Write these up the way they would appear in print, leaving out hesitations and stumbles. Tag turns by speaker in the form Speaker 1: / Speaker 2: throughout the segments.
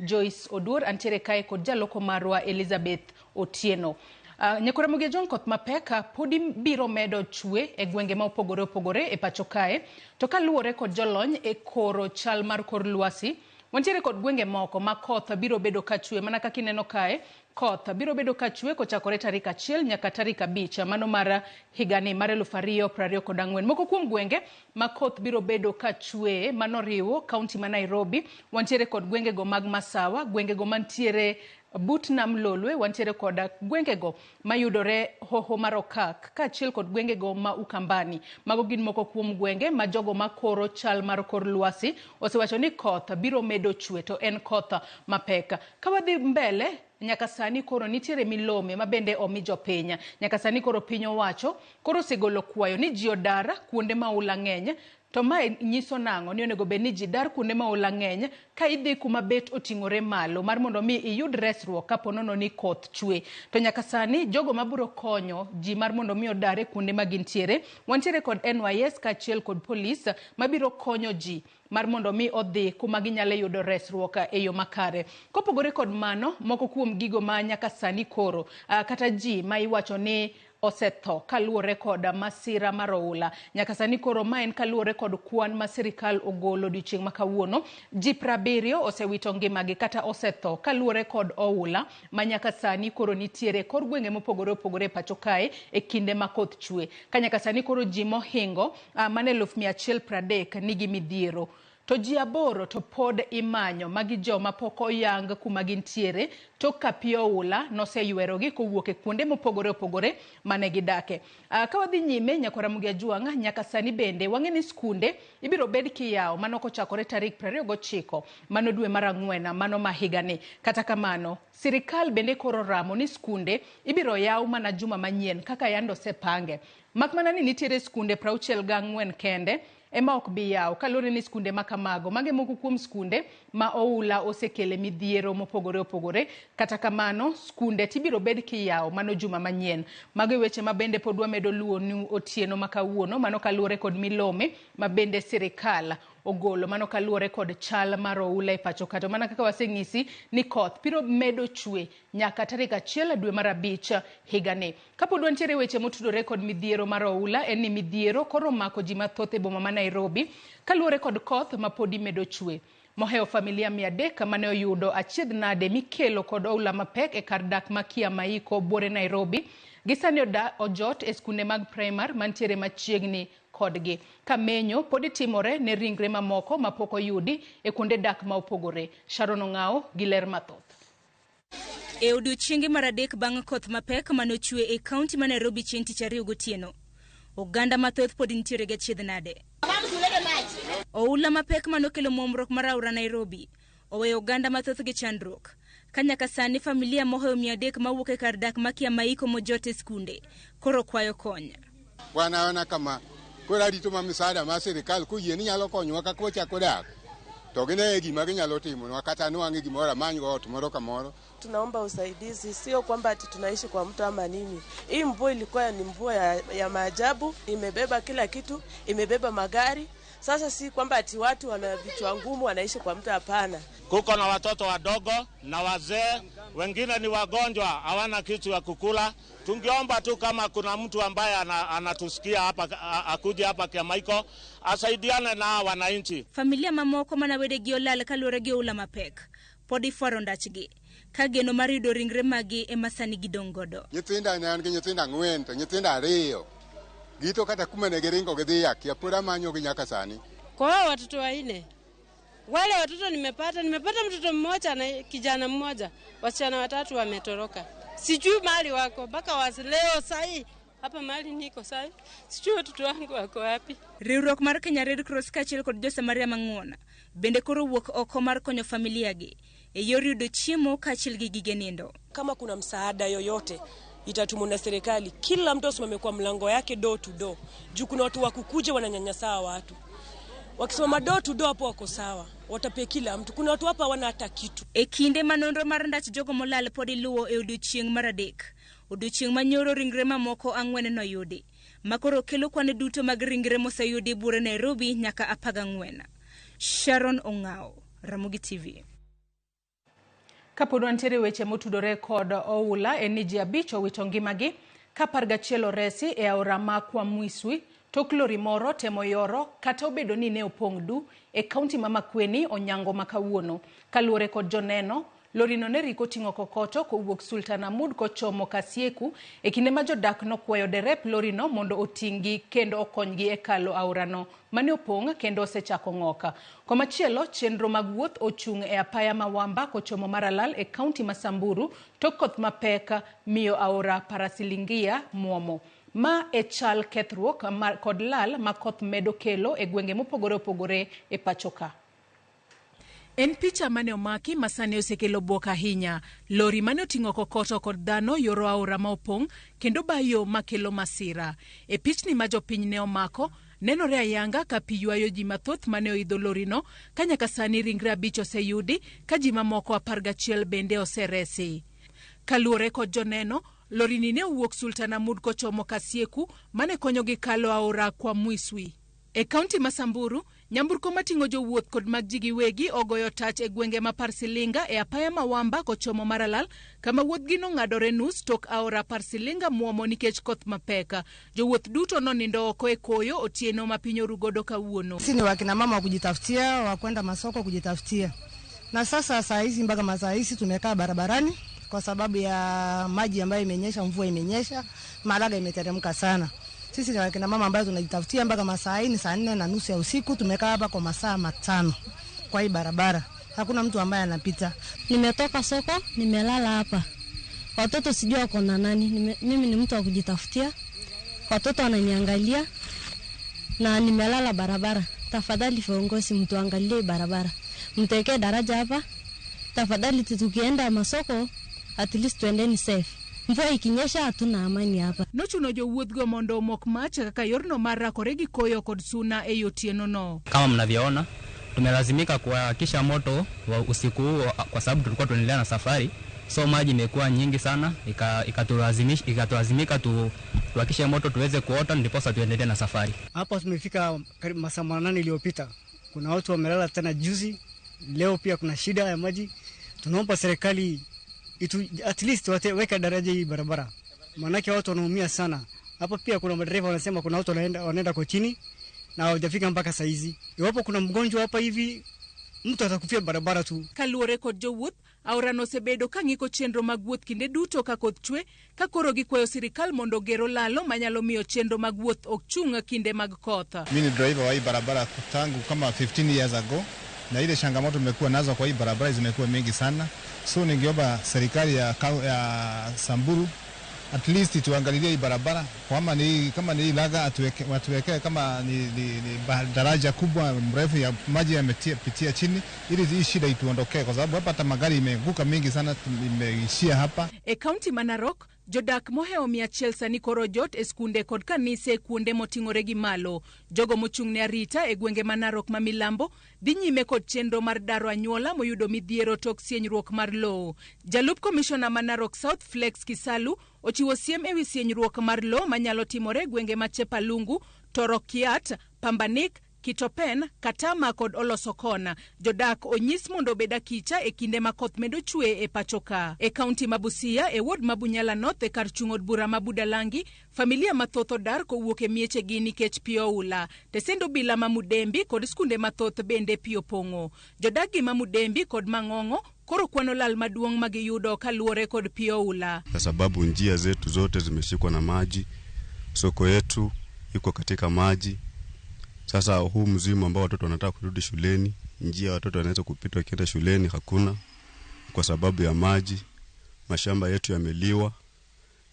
Speaker 1: Joyce Odur, antiere kae kod jaloko marwa Elizabeth Otieno. Nyakora Mugia John koth mapeka podi biro medo chwe e gwenge ma opogore e pacho kae, to kaluwore kod jolony e koro chal mar kor lwasi. Wantiere kod gwenge moko ma koth biro bedo ka chwe, mana kaka ineno kae, koth biro bedo ka chwe kochakore tarik 1 nyaka tarik 5 mano mar higani mar 2024. Moko kuom gwenge ma koth biro bedo ka chwe mano riwo kaunti ma Nairobi, wantiere kod gwenge go mag Masawa, gwenge go mantiere but nam Lolwe, wantiere kod gwenge go mayudore Hoho mar Okak, kaachiel kod gwenge go ma Ukambani. Mago gin moko kuom gwenge ma jogo makoro chal mar kor lwasi osewacho ni koth biro medo chwe, to en koth mapek. Kawadhi mbele, nyaka sani koro nitiere milome ma bende omi jopiny. Nyaka sani koro piny owacho koro segolo kwayo ni ji odar kuonde ma ula ng'eny. To mae nyiso nang'o ni onego bed ni ji dar kuonde ma ula ng'eny ka idhi kuma bet oting'ore malo mar mondo mi iyud resruok kapo nono ni koth chwe. To nyaka sani jogo mabiro konyo ji mar mondo mi odare kuonde ma gintiere, wantiere kod NYS kaachiel kod polis mabiro konyo ji mar mondo mi odhi kuma ginyalo yudo resruok e yo makare. Kopogore kod mano, moko kuom gigo ma nyaka sani koro kata ji ma iwacho ni osetho kaluwore kod masira mar oula. Nyaka sani koro ma en kaluwore kod kwan ma sirikal ogolo odiochieng' ma kawuono. Ji 70 osewito ngimagi kata osetho kaluwore kod oula ma nyaka sani koro nitiere kor gwenge mopogore pacho kae e kinde ma koth chwe. Ka nyaka sani koro ji mohingo mane 130 nigi midhiero. To ji 8 to pod imanyo magi joma pok oyang kuma gintiere tok ka pi oula noseywerogi kowuok e kuonde mopogore mane gidake. Ka wadhi nyime, Nyakora Mugia Jwang', nyaka sani bende wang'e ni skunde ibiro bed kiyawo mano kochakore tarik 29 mano dwe mar 4 mano ma higani. Kata kamano, sirikal bende koro ramo ni skunde ibiro yaw mana juma manyien kaka yando sepange. Mak mana ni nitiere skunde 64 kende ema ok bi yaw kalore ni skunde makamago mage moko kuom skunde ma oula osekele midhiero mopogore. Kata kamano, skunde tibiro bed kiyawo mano juma manyien. Mago weche ma bende podwa medo luo ni otieno makawuono mano kalure kod milome ma bende sirikal ogolo mano kaluwore kod chal mar oula e pacho kato. Mana kaka waseng'isi ni koth biro medo chwe nyaka tarik 1 dwe mar 5 higani. Kapod wantiere weche motudore kod midhiero mar oula, en ni midhiero koro mako ji mathoth e boma ma Nairobi kaluwore kod koth ma podi medo chwe. Moheo familia 300 mane oyudo achiedh nade mikelo kod oula mapek e kar dak ma Kiamaiko Buore Nairobi. Gisani ojot e skunde mag primar mantiere machiegni kodgi. Kamenyo podi timore ne ringre mamoko mapok oyudi e kuonde dak ma opogore. Sharon Ong'ao gi ler mathoth.
Speaker 2: E odiochienge mar 3 bang' koth mapek manochwe e kaunti ma Nairobi chieng' tich ariyo gotieno, oganda mathoth pod nitiere gi achiedh nade. Oula mapek manokelo muomruok mar aora Nairobi oweyo oganda mathoth gi chandruok. Kanyaka sani familia Moheo 300 mawuok e kar dak ma Kiamaiko mojote skunde koro kwayo kony.
Speaker 3: Wanaona kama kora rito ma misaada ma sirikal kuyie ni nyalo konyowa kaka wachako dak, to gine gima ginyalo timo kata nuang'e gimoro amanygo ot moro kamoro.
Speaker 4: Tunaomba usaidizi, sio kwamba ati tunaishi kwa mtu ama nini. Hii mvua ilikuwa ni mvua ya maajabu, imebeba kila kitu, imebeba magari. Sasa si kwamba ati watu wana vichwa ngumu wanaishi kwa mtu, hapana.
Speaker 5: Kuko na watoto wadogo na wazee, wengine ni wagonjwa, hawana kitu ya kukula. Tungeomba tu kama kuna mtu ambaye anatusikia hapa akuje hapa Kiamaiko asaidiane na wananchi.
Speaker 2: Familia mamoko manawede giolal kalure gioula mapek podi fwaro ndachgi kageno mar yudo ringre magi e masani gidongodo.
Speaker 3: Nyithinda ne an gi nyithinda 4 to nyithinda 2 gito kata kuma ne giringo gidhi yakia pura manyo gi nyaka sani.
Speaker 6: Kwa watoto 4 wale watoto nimepata mtoto mmoja na kijana mmoja, wasichana 3 wametoroka. Sijui mahali wako mpaka leo sahi hapa mahali niko sahi sijui watoto wangu wako wapi.
Speaker 2: Riwruok mar Kenya Red Cross kaachiel kod Josamaria Mang'wona bende koro wuok oko mar konyo familiagi e yor yudo chiemo kaachiel gi gige nindo.
Speaker 4: Kama kuna msaada yoyote itatumwa na serikali, kila mtu asimame kwa mlango yake door to door. Juu kuna watu wakukuja wananyanyasa watu. Wakisimama door to door hapo wako sawa, watapia kila mtu. Kuna watu hapa wana hata kitu.
Speaker 2: E kinde manonro mar ndach jogo molal podi luwo e odiochieng' mar 3. Odiochieng' manyoro ringre mamoko 4 noyudi. Makoro kelo kwane duto mag ringre moseyudi Buore Nairobi nyaka 14. Sharon Ong'ao, Ramogi TV.
Speaker 1: Kapod wantiere weche motudore kod oula en ji abich owito ngimagi ka 11 resi e aora ma Kwamwiswi tok lori moro temo yoro kata obedo ni ne opong' du e kaunti ma Makueni Onyango ma kawuono. Kaluwore kod joneno, lori no ne riko ting'o kokoto kowuok Sultanahmud kochomo Kasieku e kinde ma jodak nokwayo derep lori no mondo oting'gi kendo okonygi e kalo aorano mane opong' kendo osechako ng'oka. Komachielo, chenro mag wuoth ochung' e apaya ma Wamba kochomo Maralal e kaunti ma Samburu tok koth mapek miyo aora Parasilingia muomo. Ma e chal kethruok kod lal ma koth medo kelo e gwenge mopogore opogore e pachoka. En picha mane omaki masane osekelo buok ahinya. Lori mane oting'o kokoto kod dhano yoro aora ma opong' kendo bayo makelo masira. E pichni ma jopiny ne omako, nenore ayanga ka pi ywayo ji mathoth mane oidho lori no, ka nyaka sani ringre 5 oseyudi ka ji mamoko 11 bende oseresi. Kaluwore kod joneno, lori ni ne owuok Sultanahmud kochomo Kasieku mane konyogi kalo aora Kwamwiswi. E kaunti ma Samburu, nyamburko mating'o jowuoth kod mag ji giwegi ogoyo tach e gwenge ma Parsilinga e apaya ma Wamba kochomo Maralal, kama wuodhgi nong'adore nus tok aora Parsilinga muomo nikech koth mapek. Jowuoth duto nonindo oko e koyo otieno ma piny orugodo kawuono.
Speaker 7: Sisi ni wakina mama wa kujitafutia, wa kwenda masoko kujitafutia. Na sasa saa hizi mpaka masaa hizi tumekaa barabarani kwa sababu ya maji ambayo imenyesha, mvua imenyesha, malaga imeteremka sana. Sisi ni wakina mama ambayo tunajitafutia mpaka masaa hii ni saa 4:30 ya usiku, tumekaa hapa kwa masaa 5 kwa hii barabara. Hakuna mtu ambaye anapita.
Speaker 8: Nimetoka soko, nimelala hapa. Watoto sijui wako na nani. Mimi ni mtu wa kujitafutia. Watoto wananiangalia na nimelala barabara. Tafadhali viongozi mtu angalie barabara. Mtawekee daraja hapa. Tafadhali tukienda masoko at least tuendeni safe. Mvua ikinyesha hatuna amani hapa.
Speaker 1: Nochuno jowuothgo mondo omok mach kaka yorno marakore gi koyo kod suna e otieno no.
Speaker 9: Kama mnavyoona, tumelazimika kuhakisha moto wa usiku huu kwa sababu tulikuwa tunaendelea na safari. So maji imekuwa nyingi sana, ikatulazimika tuhakishe moto tuweze kuota ndiposa tuendelee na safari.
Speaker 10: Hapa tumefika karibu masaa 8 iliyopita. Kuna watu wamelala tena juzi. Leo pia kuna shida ya maji. Tunaomba serikali at least weka daraja hii barabara. Maanake watu wanaumia sana. Hapa pia kuna madereva wanasema kuna watu wanaenda kwa chini na hawajafika mpaka saa hizi. Iwapo kuna mgonjwa hapa hivi, mtu atakufia barabara tu.
Speaker 1: Kaluwore kod jowuoth, aora no osebedo ka ng'iko chenro mag wuoth kinde duto ka koth chwe, ka koro gikwayo sirikal mondo gero lalo manyalo miyo chenro mag wuoth ok chung' kinde mag koth.
Speaker 11: Mimi ni driver wa hii barabara tangu kama 15 years ago. Na ile changamoto tumekuwa nazo kwa hii barabara zimekuwa mengi sana. So ningeomba serikali ya Samburu at least tuangalie hii barabara kama ni laga atuwekee kama ni daraja kubwa mrefu ya maji yamepitia chini ili hii shida ituondokee, kwa sababu hapa hata magari imeanguka mengi sana, imeishia hapa.
Speaker 1: E kaunti ma Narok, jodak moheo 100 sani koro jot e skunde kod kanise kuonde moting'ore gi malo. Jogo mochung'ne arita e gwenge ma Narok ma milambo dhi nyime kod chenro mar daro anyuola moyudo midhiero tok sienyruok mar lowo. Jalup komishona ma Narok South Flex Kisalu ochiwo siem ewi sienyruok mar lowo manyalo timore gwenge ma Chepalungu, Torokiat, Pambanik, Kitopen, Katama kod Olosokona. Jodak onyis mondo beda kicha e kinde ma koth medo chwe e pachoka. E kaunti ma Busia e ward ma Bunyala North e kar chung'od bura ma Budalangi, familia mathoth odar kowuok e miechegi nikech pi oula. Tesendo bila ma Mudembi kod skunde mathoth bende pi opong'o. Jodak ma Mudembi kod Mang'ong'o koro kwano lal maduong' magiyudo kaluwore kod pi oula.
Speaker 12: Kwa sababu njia zetu zote zimeshikwa na maji, soko yetu iko katika maji. Sasa huu mzimu ambao watoto wanataka kurudi shuleni, njia watoto wanaweza kupita wakienda shuleni hakuna kwa sababu ya maji. Mashamba yetu yameliwa,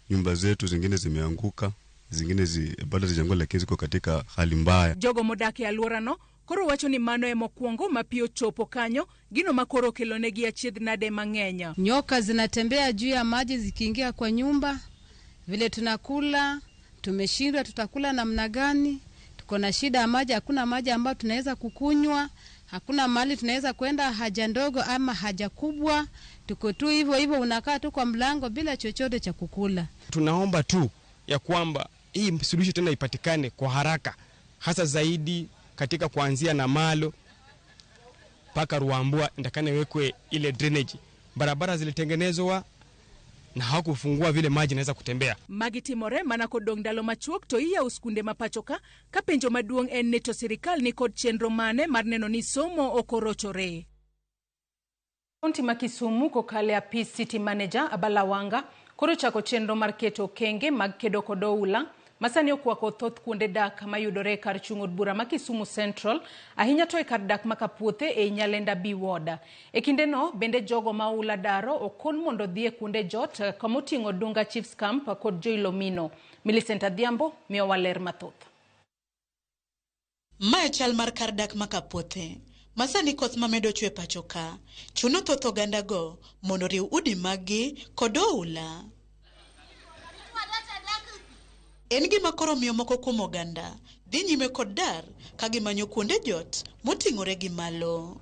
Speaker 12: nyumba zetu zingine zimeanguka, zingine bado zijango lakini ziko katika hali mbaya.
Speaker 1: Jogo modake alworano koro wacho ni mano e mokwongo ma pi ochopo kanyo, gino makoro kelonegi achiedh nade mang'enya.
Speaker 13: Nyoka zinatembea juu ya maji zikiingia kwa nyumba. Vile tunakula, tumeshindwa tutakula namna gani? Kuna shida ya maji, hakuna maji ambayo tunaweza kukunywa, hakuna mahali tunaweza kwenda haja ndogo ama haja kubwa. Tuko tu hivyo unakaa tu kwa mlango bila chochote cha kukula.
Speaker 14: Tunaomba tu ya kwamba hii suluhisho tena ipatikane kwa haraka, hasa zaidi katika kuanzia na Malo mpaka Ruambua, ndakane wekwe ile drainage barabara zilitengenezwa na hawakufungua vile maji naweza kutembea.
Speaker 1: Magitimore mana kodong ndalo machuok to iya uskunde mapachoka ka penjo maduong en ne to sirikal ni kod chenro mane mar neno ni somo okorochore. Kaunti ma Kisumu kokale apis city manager Abalawanga koro chako chenro mar keto kenge mag kedo kod oula masani okwako thoth kuonde dak mayudore kar chung od bura ma Kisumu Central ahinya to e kar dak makapuothe e Nyalenda B Ward. E kinde no bende jogo ma oula daro okon mondo dhie kuonde jot kamoting'o Dunga Chiefs Camp kod Joilomino. Millicent Adhiambo miyo waler mathoth.
Speaker 15: Mae chal mar kar dak makapuothe masani koth mamedo chwe pachoka chuno thoth oganda go mondo riw udi magi kod oula. En gima koro miyo moko kuom oganda dhi nyime kod dar ka gimanyo kuonde jot moting'ore gi malo.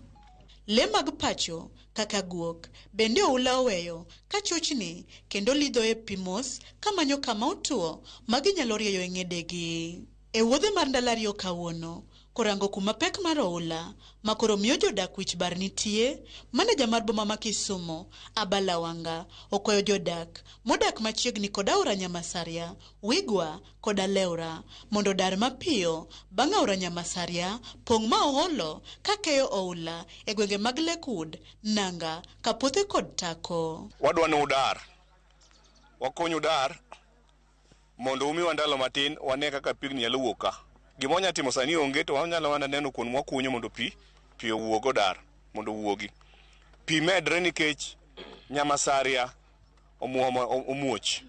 Speaker 15: Le mag pacho kaka guok bende oula oweyo ka chochni kendo lidho e pimos kamanyo kama otuo maginyalo rieyo e ng'edegi. E wuodhe mar ndalario kawuono korango kuma pek mar oula makoro miyo jodak wich bar nitie, maneja mar boma ma Kisumu Abalawanga okoyo jodak modak machiegni kod aora Nyamasaria, Wigwa kod Aleura mondo dar mapiyo bang' aora Nyamasaria pong' ma oholo ka keyo oula e gwenge mag Lakewood, Nanga, Kapuothe kod Tako.
Speaker 16: Wadwano udar, wakonyo dar mondo umiwa ndalo matin wane kaka pigni nyalo wuok ka. Gimonya timo sani onge to wanyalo wana neno kuon mwakunyo mondo pi owuogo dar mondo wuogi. Pi medre nikech Nyamasaria omuoch.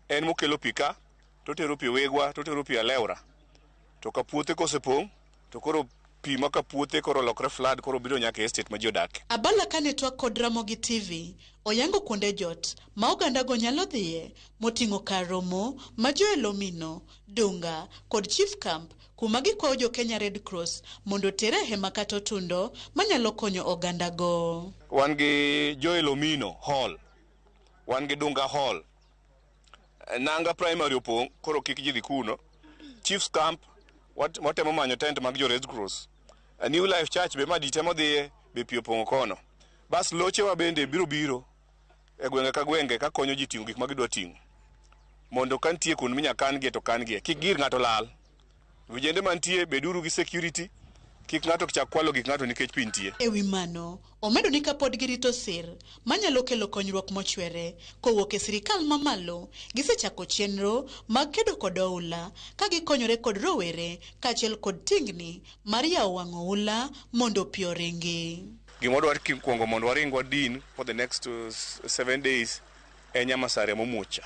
Speaker 16: En mokelo pi ka, totero pi Wigwa, totero pi Aleura. To Kapuothe kosepong' to koro pi ma Kapuothe koro lokre flood koro biro nyaka estate ma jodak.
Speaker 15: Abala kane twak kod Ramogi TV oyango kuonde jot ma oganda go nyalo dhiye moting'o kar romo ma Joilomino, Dunga kod Chief Camp kuma gikwayo jo Kenya Red Cross mondo tere hema kata otundo manyalo konyo oganda go.
Speaker 16: Wan gi Joilomino Hall, wan gi Dunga Hall, Nanga Primary opong' koro kik ji dhi kuno. Chiefs Camp watemo manyo tent mag jo Red Cross. A New Life Church be ma ditemo dhiye be pi opong'o kono. Bas loche wa bende biro e gwenge ka gwenge ka konyo ji ting'o gik ma gidwa ting'o mondo kantie kuno minya kan gie to kan gie, kik gir ng'ato lal. Vijende mantie beduru gi security, kik ng'ato chak kwalo gik ng'ato nikech pi nitie.
Speaker 15: E wi mano omedo ni kapod girito sir manyalo kelo konyruok mochwere kowuok e sirikal mamalo, gisechako chenro mag kedo kod oula ka gikonyore kod rowere kaachiel kod tingni mar yawo wang' oula mondo pi oringi.
Speaker 16: Gimodwa kuongo mondo waring wadin for the next 7 days e Nyamasaria momuocha.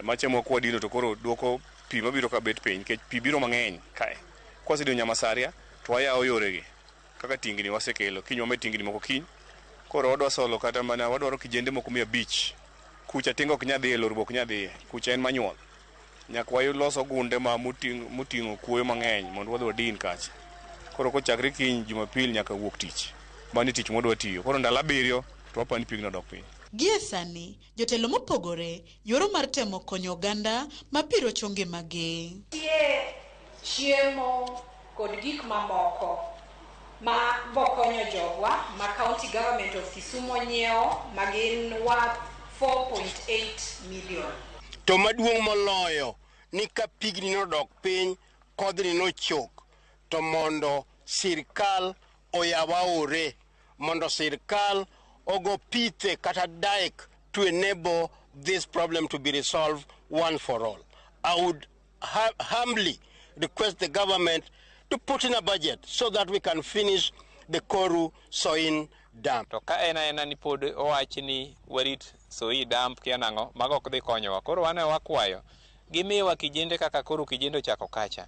Speaker 16: Mache moko wadino to koro duoko pi mabiro ka bet piny nikech pi biro mang'eny kae. Kwasedino Nyamasaria to wayawo yoregi kaka tingni wasekelo, kiny wame tingni moko kiny. Koro wadwa solo kata mana wadwaro kijende moko 100. Kucha tingo ok nyadhi, lorbo ok nyadhi, kucha en manyuol. Nyaka waloso gunde ma muting'o kuoyo mang'eny mondo wadhi wadin kacha. Koro kochakre kiny Jumapil nyaka wuok tich. Mani tich modwa tiyo. Koro ndalo 7 to wapani pigno dok piny.
Speaker 15: Gie sani jotelo mopogore yoro mar temo konyo oganda mapiro chonge magi.
Speaker 17: Chiemo kod gik mamoko ma bokonyo jogwa ma County Government of Kisumu nyiewo magin worth 4.8 million.
Speaker 18: To maduong' moloyo ni ka pigni nodok piny, kodhni nochok, to mondo sirkal oyawa ore, mondo sirkal ogo pithe kata dike to enable this problem to be resolved one for all. I would humbly request the government to put in a budget so that we can finish the Koru Soin Dam.
Speaker 19: To ka ena ni pod owachi ni warit Soi Dam kia nang'o mago ok dhi konyowa. Koro wane wakwayo gimiwa kijende kaka koro kijende chako kacha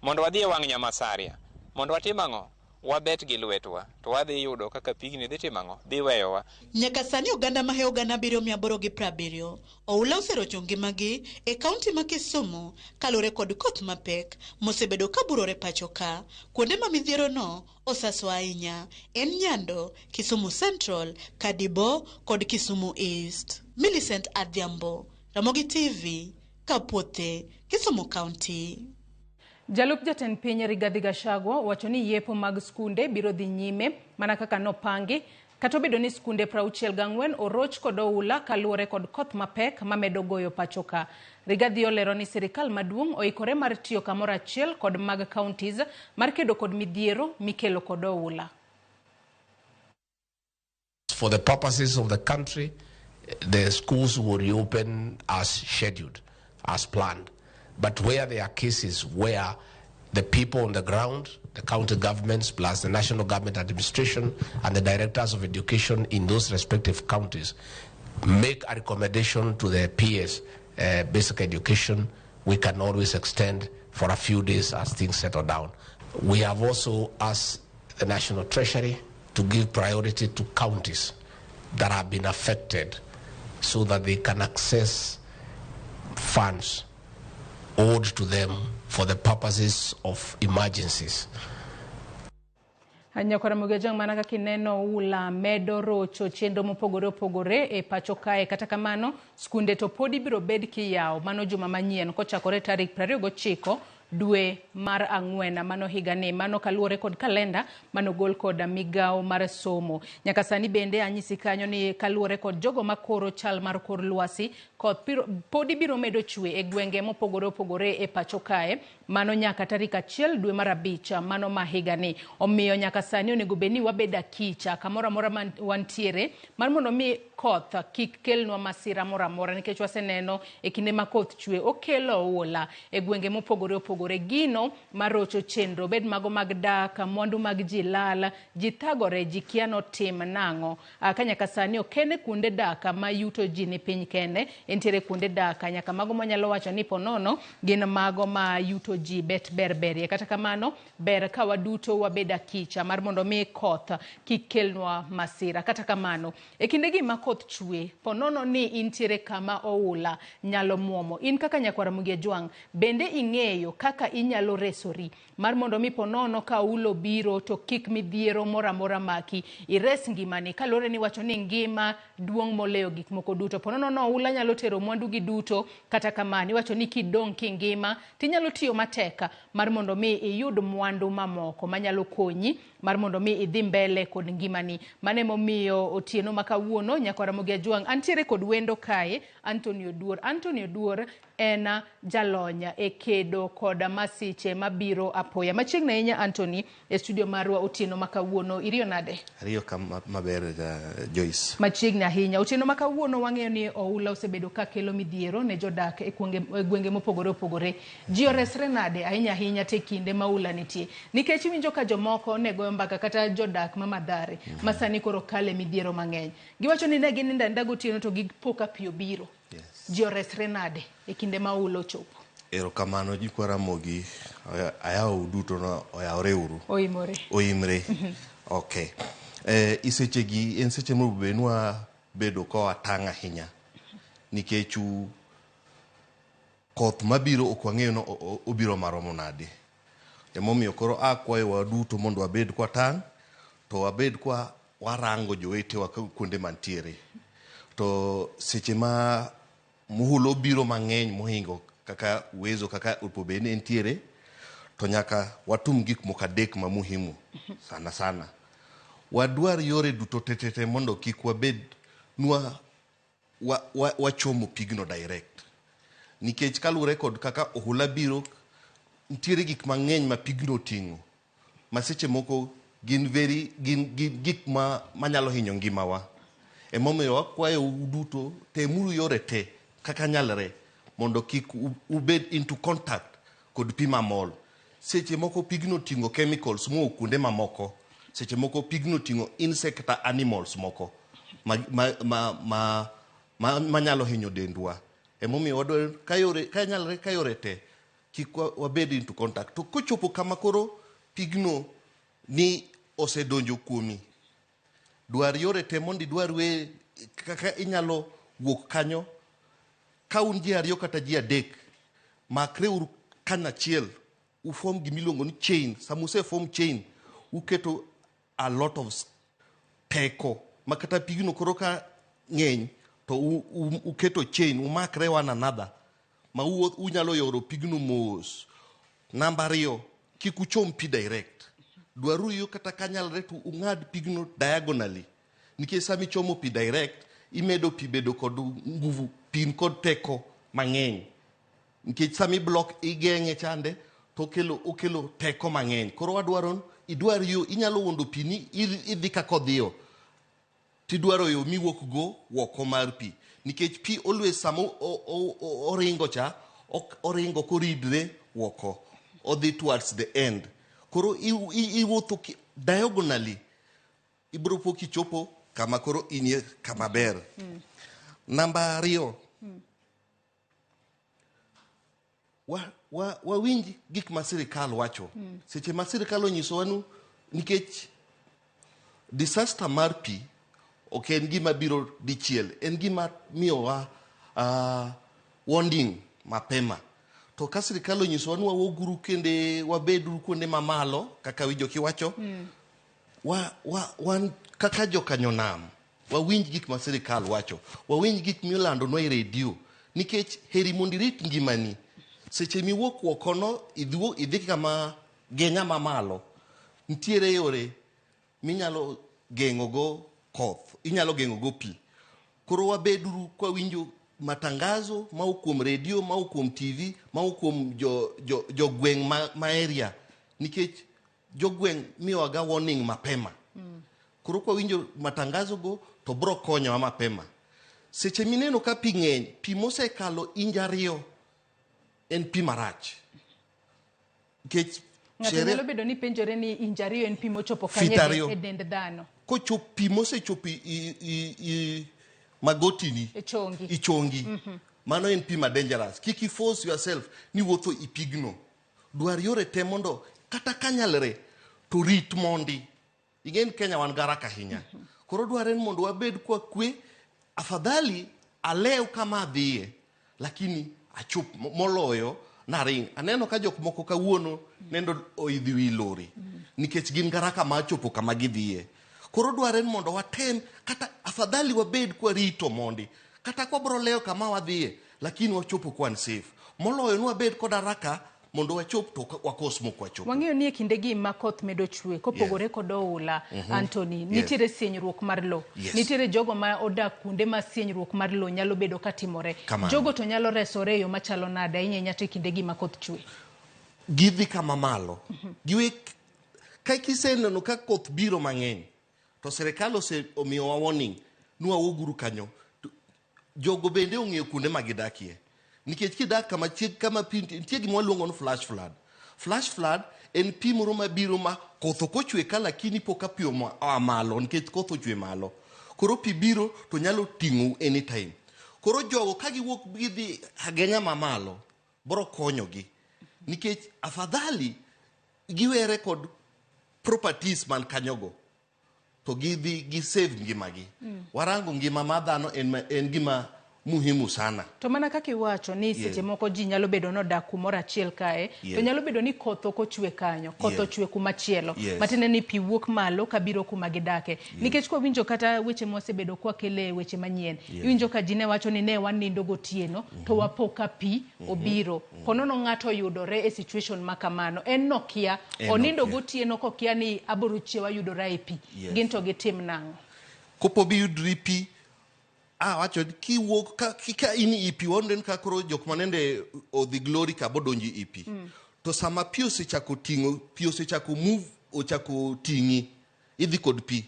Speaker 19: mondo wadhi e wang' Nyamasaria mondo watim ang'o, wabet gi lwetwa to wadhi yudo kaka pigni dhi timo ang'o, dhi weyowa.
Speaker 15: Nyaka sani oganda mahe oganda 770 oula oserocho ngimagi e kaunti ma Kisumu kalore kod koth mapek mosebedo kaburore pachoka. Kuonde ma midhiero no osaswa ahinya en Nyando, Kisumu Central, Kadibo kod Kisumu East. Millicent Adhiambo, Ramogi TV, Kapuothe, Kisumu County.
Speaker 1: Jalup jatend piny Rigathi Gachagua wacho ni yepo mag skunde biro dhi nyime mana kaka nopangi Kata obedo ni skunde 64 oroch kod oula kaluwore kod koth mapek mamedo goyo pacho ka. Rigathi olero ni sirikal maduong' oikore mar tiyo kamoro achiel kod mag counties mar kedo kod midhiero mikelo kod oula.
Speaker 20: For the purposes of the country, the schools will reopen as scheduled, as planned. But where there are cases where the people on the ground, the county governments plus the national government administration and the directors of education in those respective counties make a recommendation to the PS, basic education, we can always extend for a few days as things settle down. We have also asked the National Treasury to give priority to counties that have been affected so that they can access funds owed to them for the purposes of emergencies.
Speaker 1: Nyakora Mugejang manaka kineno ula medo rocho chendo mopogore opogore e pacho kae kata kamano skunde to podi biro bed kiyao mano juma manyien kochakore tarik 29 dwe mar ang'wen mano higani mano kaluwore kod kalenda mano gol kod migao mar somo. Nyaka sani bende anyisi kanyo ni kaluwore kod jogo makoro chal mar kor lwasi kod podi biro medo chwe e gwenge mopogore opogore e pacho kae mano nyaka tarik 1 dwe mar 5 mano mahigani. Omiyo nyaka sani onego beni wabeda kicha kamora mora wantiere mar mondo mi koth kik kelnwa masira mora mora nikech waseneno e kinde ma koth chwe okelo oula e gwenge mopogore opogore gino marocho chenro bed mago mag dak mwandu mag ji lala ji thagore ji kiano tim nango kanyaka sani okene kunde dak ma yuto ji ni piny kende entiere kunde dak nyaka mago manyalo wacho ni ponono gin mago ma yuto ji bet berberie kata kamano ber ka waduto wabeda kicha mar mondo mi koth kik kelnwa masira kata kamano e kinde gi ma koth chwe ponono ni intiere kama oula nyalo muomo in kaka Nyakwara Mugejwang bende ing'eyo kaka inyalo resori mar mondo mi ponono ka ulo biro to kik midhiero mora mora maki ires ngimani kalore ni wacho ni ngima duong' moleo gik moko duto ponono no ula nyalo tero mwandu gi duto kata kamani wacho ni kidong' kingima tinyalo tiyo mateka mar mondo mi iyud mwandu mamoko manyalo konyi mar mondo mi idhi mbele kod ngimani mane momiyo otieno makawuono Nyakwara Mugejwang antiere kod wendo kae Anthony Oduor ena jalonya e kedo kod masiche mabiro apoya machiegna ahinya Anthony e studio marwa otieno makawuono iriyo nade
Speaker 21: ariyo kama maber Joyce
Speaker 1: machiegna ahinya otieno makawuono wang'eyo ni oula osebedo ka kelo midhiero ne jodak e gwenge mopogore opogore ji oresre nade ahinya te kinde maula nitie nikech winjo ka jomoko nego mbaka kata jodak mamadhare masani koro kale midhiero mang'eny giwacho ni ne gin ndago tieno to gipoka pio biro ji oresre nade e kinde maula ochopo
Speaker 21: erokamano Nyakwara Mogi ayao duto no oyawre uru oimre okay isechegi en seche mobenwa bedo ko atanga hinya nikechu koth mabiro okwang'eyo no obiro maromo nade emomiyo koro akwayo waduto mondo wabed kwa tang' to wabed kwa warango jowetewa kuonde mantiere to seche ma muhulo biro mang'eny mohingo kaka uwezo kaka upobene entiere to nyaka watum gik moko adek ma muhimu sana wadwar yore duto tetete mondo kik wabed nwa wachomo pigno direct nikech kalure kod kaka ohula biro ntiere gik mang'eny ma pigno ting'o maseche moko gin gik manyalo hinyo ngimawa emomiyo wakwayo uduto temuru yore te kaka nyalre mondo kik ubed into contact kod pi mamol seche moko pigno ting'o chemicals mo kuonde mamoko seche moko pigno ting'o insect animals moko manyalo hinyo dendwa emomiyo wadwaro ka yore te kik wabed into contact to kochopo kama koro pigno ni osedonjo kuomi dwar yore te mondo idwar we kaka inyalo wuok kanyo ka un ji ariyo kata ji adek makre uru kanyachiel ufom gimiluongo ni chain samuse form chain uketo a lot of teko makata pigno koro ka ng'eny to uketo chain umakre one another ma unyalo yoro pigno mos namba 2 kik uchom pi direct dwaru yo kata kanyalre to ung'ad pigno diagonally nikech sami chomo pi direct imedo pi bedo kod nguvu pin kod teko mang'eny nikech sami block igeng'e chande to okelo teko mang'eny. Koro wadwaro idwar yo inyalo wondo pi ni idhi kako dhiyo tidwaro yo miwuok go woko mar pi nikech pi always sama oringo cha oringo koridre woko odhi towards the end. Koro iwuotho diagonally ibro po kichopo kama koro inie kama ber. Namba 2 wawinji gik ma sirikal wacho seche ma sirikal onyiso wanu nikech disaster mar pi ok en gima biro dichiel, en gima miyowa warning mapema. To ka sirikal onyiso wanu wawoguru kende wabedru kuonde mamalo kaka wijo kiwacho wan kaka jokanyo nam wawinj gik ma sirikal wacho, wawinj gik milando no e redio nikech heri mondo irit ngimani. Seche miwuok wokono idhi kama genya mamalo ntiere yore minyalo geng'o go koth, inyalo geng'o go pi. Koro wabedru kwa winjo matangazo ma kuom redio ma kuom TV ma kuom jo gweng' ma area nikech jo gweng' miyoga warning mapema. Koro kwa winjo matangazo go to bro konyowa mapema. Seche mineno ka pi ng'eny, pi mosekalo inja 2 en pi marach. Nikech
Speaker 1: ng'ato nyalo bedo ni penjore ni inja 2 en pi mochopo kanye e dend dhano.
Speaker 21: Kochopo pi mosechopo magotini ichongi mano en pi ma dangerous. Kiki force yourself ni wuotho ipigno. Dwar yore te mondo kata kanyalre to rit mondi. Igen Kenya wan garaka hinya. Koro dwar en mondo wabed kwa kwe afadhali alew kama dhiye lakini achop moloyo naring. Aneno ka jok moko kawuono nendo oidhi wi lori nikech gin garaka ma chopo kama gidhiye. Koro dwar en mondo watem kata afadhali wabed kwa rito mondi kata kwa bro lew kama wadhiye lakini wachopo kwa safe moloyo ni wabed kod haraka mondo wachop to wakos mok wachop.
Speaker 1: Wang'eyo ni e kindegi ma koth medo chwe kopogore kod oula Anthony nitiere sienyruok mar lo. Nitiere jogo ma odak kuonde ma sienyruok mar lo nyalo bedo katimore. Jogo to nyalo resore yo machalo nade ahinya to e kindegi ma koth chwe.
Speaker 21: Gidhi kama malo. Giwe ka kiseneno ka koth biro mang'eny to sirikal omiyowa warning nuwa woguru kanyo. Jogo bende ong'eyo kuonde ma gidakie. Nikech kidak kama chieg kama pi nitie gima waluongo ni flash flood. Flash flood en pi moro mabiro ma koth ok ochwe ka lakini pok apio malo nikech koth ochwe malo. Koro pi biro to nyalo ting'o anytime. Koro jogo ka giwuok gidhi agenya mamalo bro konyogi nikech afadhali giwere kod properties man kanyogo to gidhi gisave ngimagi. Warango ngima ma dhano en gima muhimu sana.
Speaker 1: To mana kaka iwacho ni seche moko ji nyalo bedo no dak kumoro achiel kae to nyalo bedo ni koth ok ochwe kanyo, koth ochwe kuma chielo matene ni pi wuok malo kabiro kuma gidake. Nikech kwa winjo kata weche mosebedo kwa kele weche manyien winjo ka jine wacho ni ne wanindo gotieno to wapoka pi obiro ponono ng'ato yudore e situation makamano en nokia onindo gotieno kokia ni aboro chiewa yudora e pi ginto gitim nang'o.
Speaker 21: Kopo bi yudri pi wacho kiwuok ka ini ipi wonden ka koro jok manende odhi glory ka bodonji ipi to sama pi osechako ting'o pi osechako move ochako ting'i idhi kod pi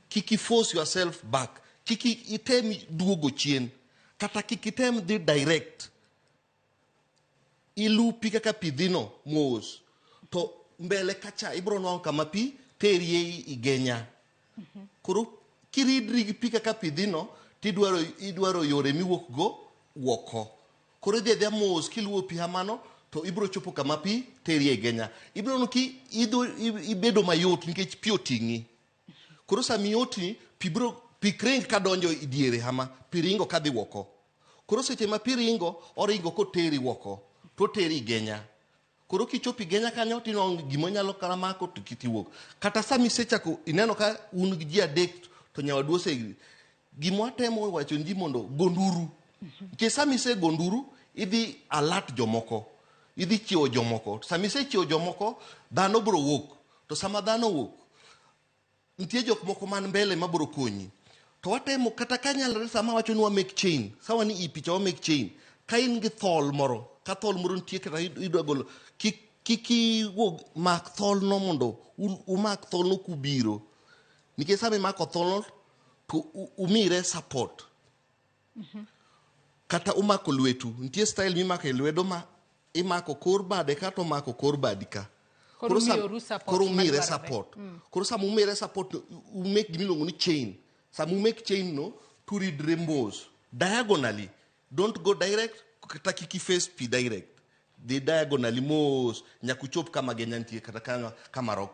Speaker 21: kiki force yourself back kiki item duogo chien kata kiki item dhi direct ilu pi kaka pi dhino mos to mbele kacha ibro nwang' kama pi terie igenya koro kiridri gi pi kaka pi dhino idwaro yore miwuok go woko. Koro dhia mos kiluwo pi hamano to ibro chopo kama pi terie igenya. Ibro no ki ibedo mayot nikech pi oting'i. Koro sami yoti pi kring ka donjo idiere hama pi ringo kadhi woko. Koro seche ma pi ringo oringo koteri woko to teri igenya. Koro kichopi igenya kanyo tinong gimo nyalo karamako to kitiwuok. Kata sami sechako ineno ka un gi ji adek to nyawaduose gimo temo wacho nji mondo gonduru. Ke sami se gonduru idhi alert jomoko. Idhi chiewo jomoko. Sami se chiewo jomoko dhano bro wuok. To sama dhano wuok nitie jok moko man mbele ma bro konyi. to watemo kata kanyalre sama wacho ni wa make chain sawa ni ipicha wa make chain ka in gi thol moro ka thol moro nitie kata idwa golo kiki wo mak thol no mondo umak thol no kubiro nikech sama imako thol no to umire support kata umako lwetu nitie style mimako lwedo ma imako kor bade kata umako kor badika koro umire support koro sama umire support umake gimiluongo ni chain sama umake chain no to read rainbows diagonally don't go direct kata kiki face pi direct the diagonally mos nyakuchop kama genya nitie kata kama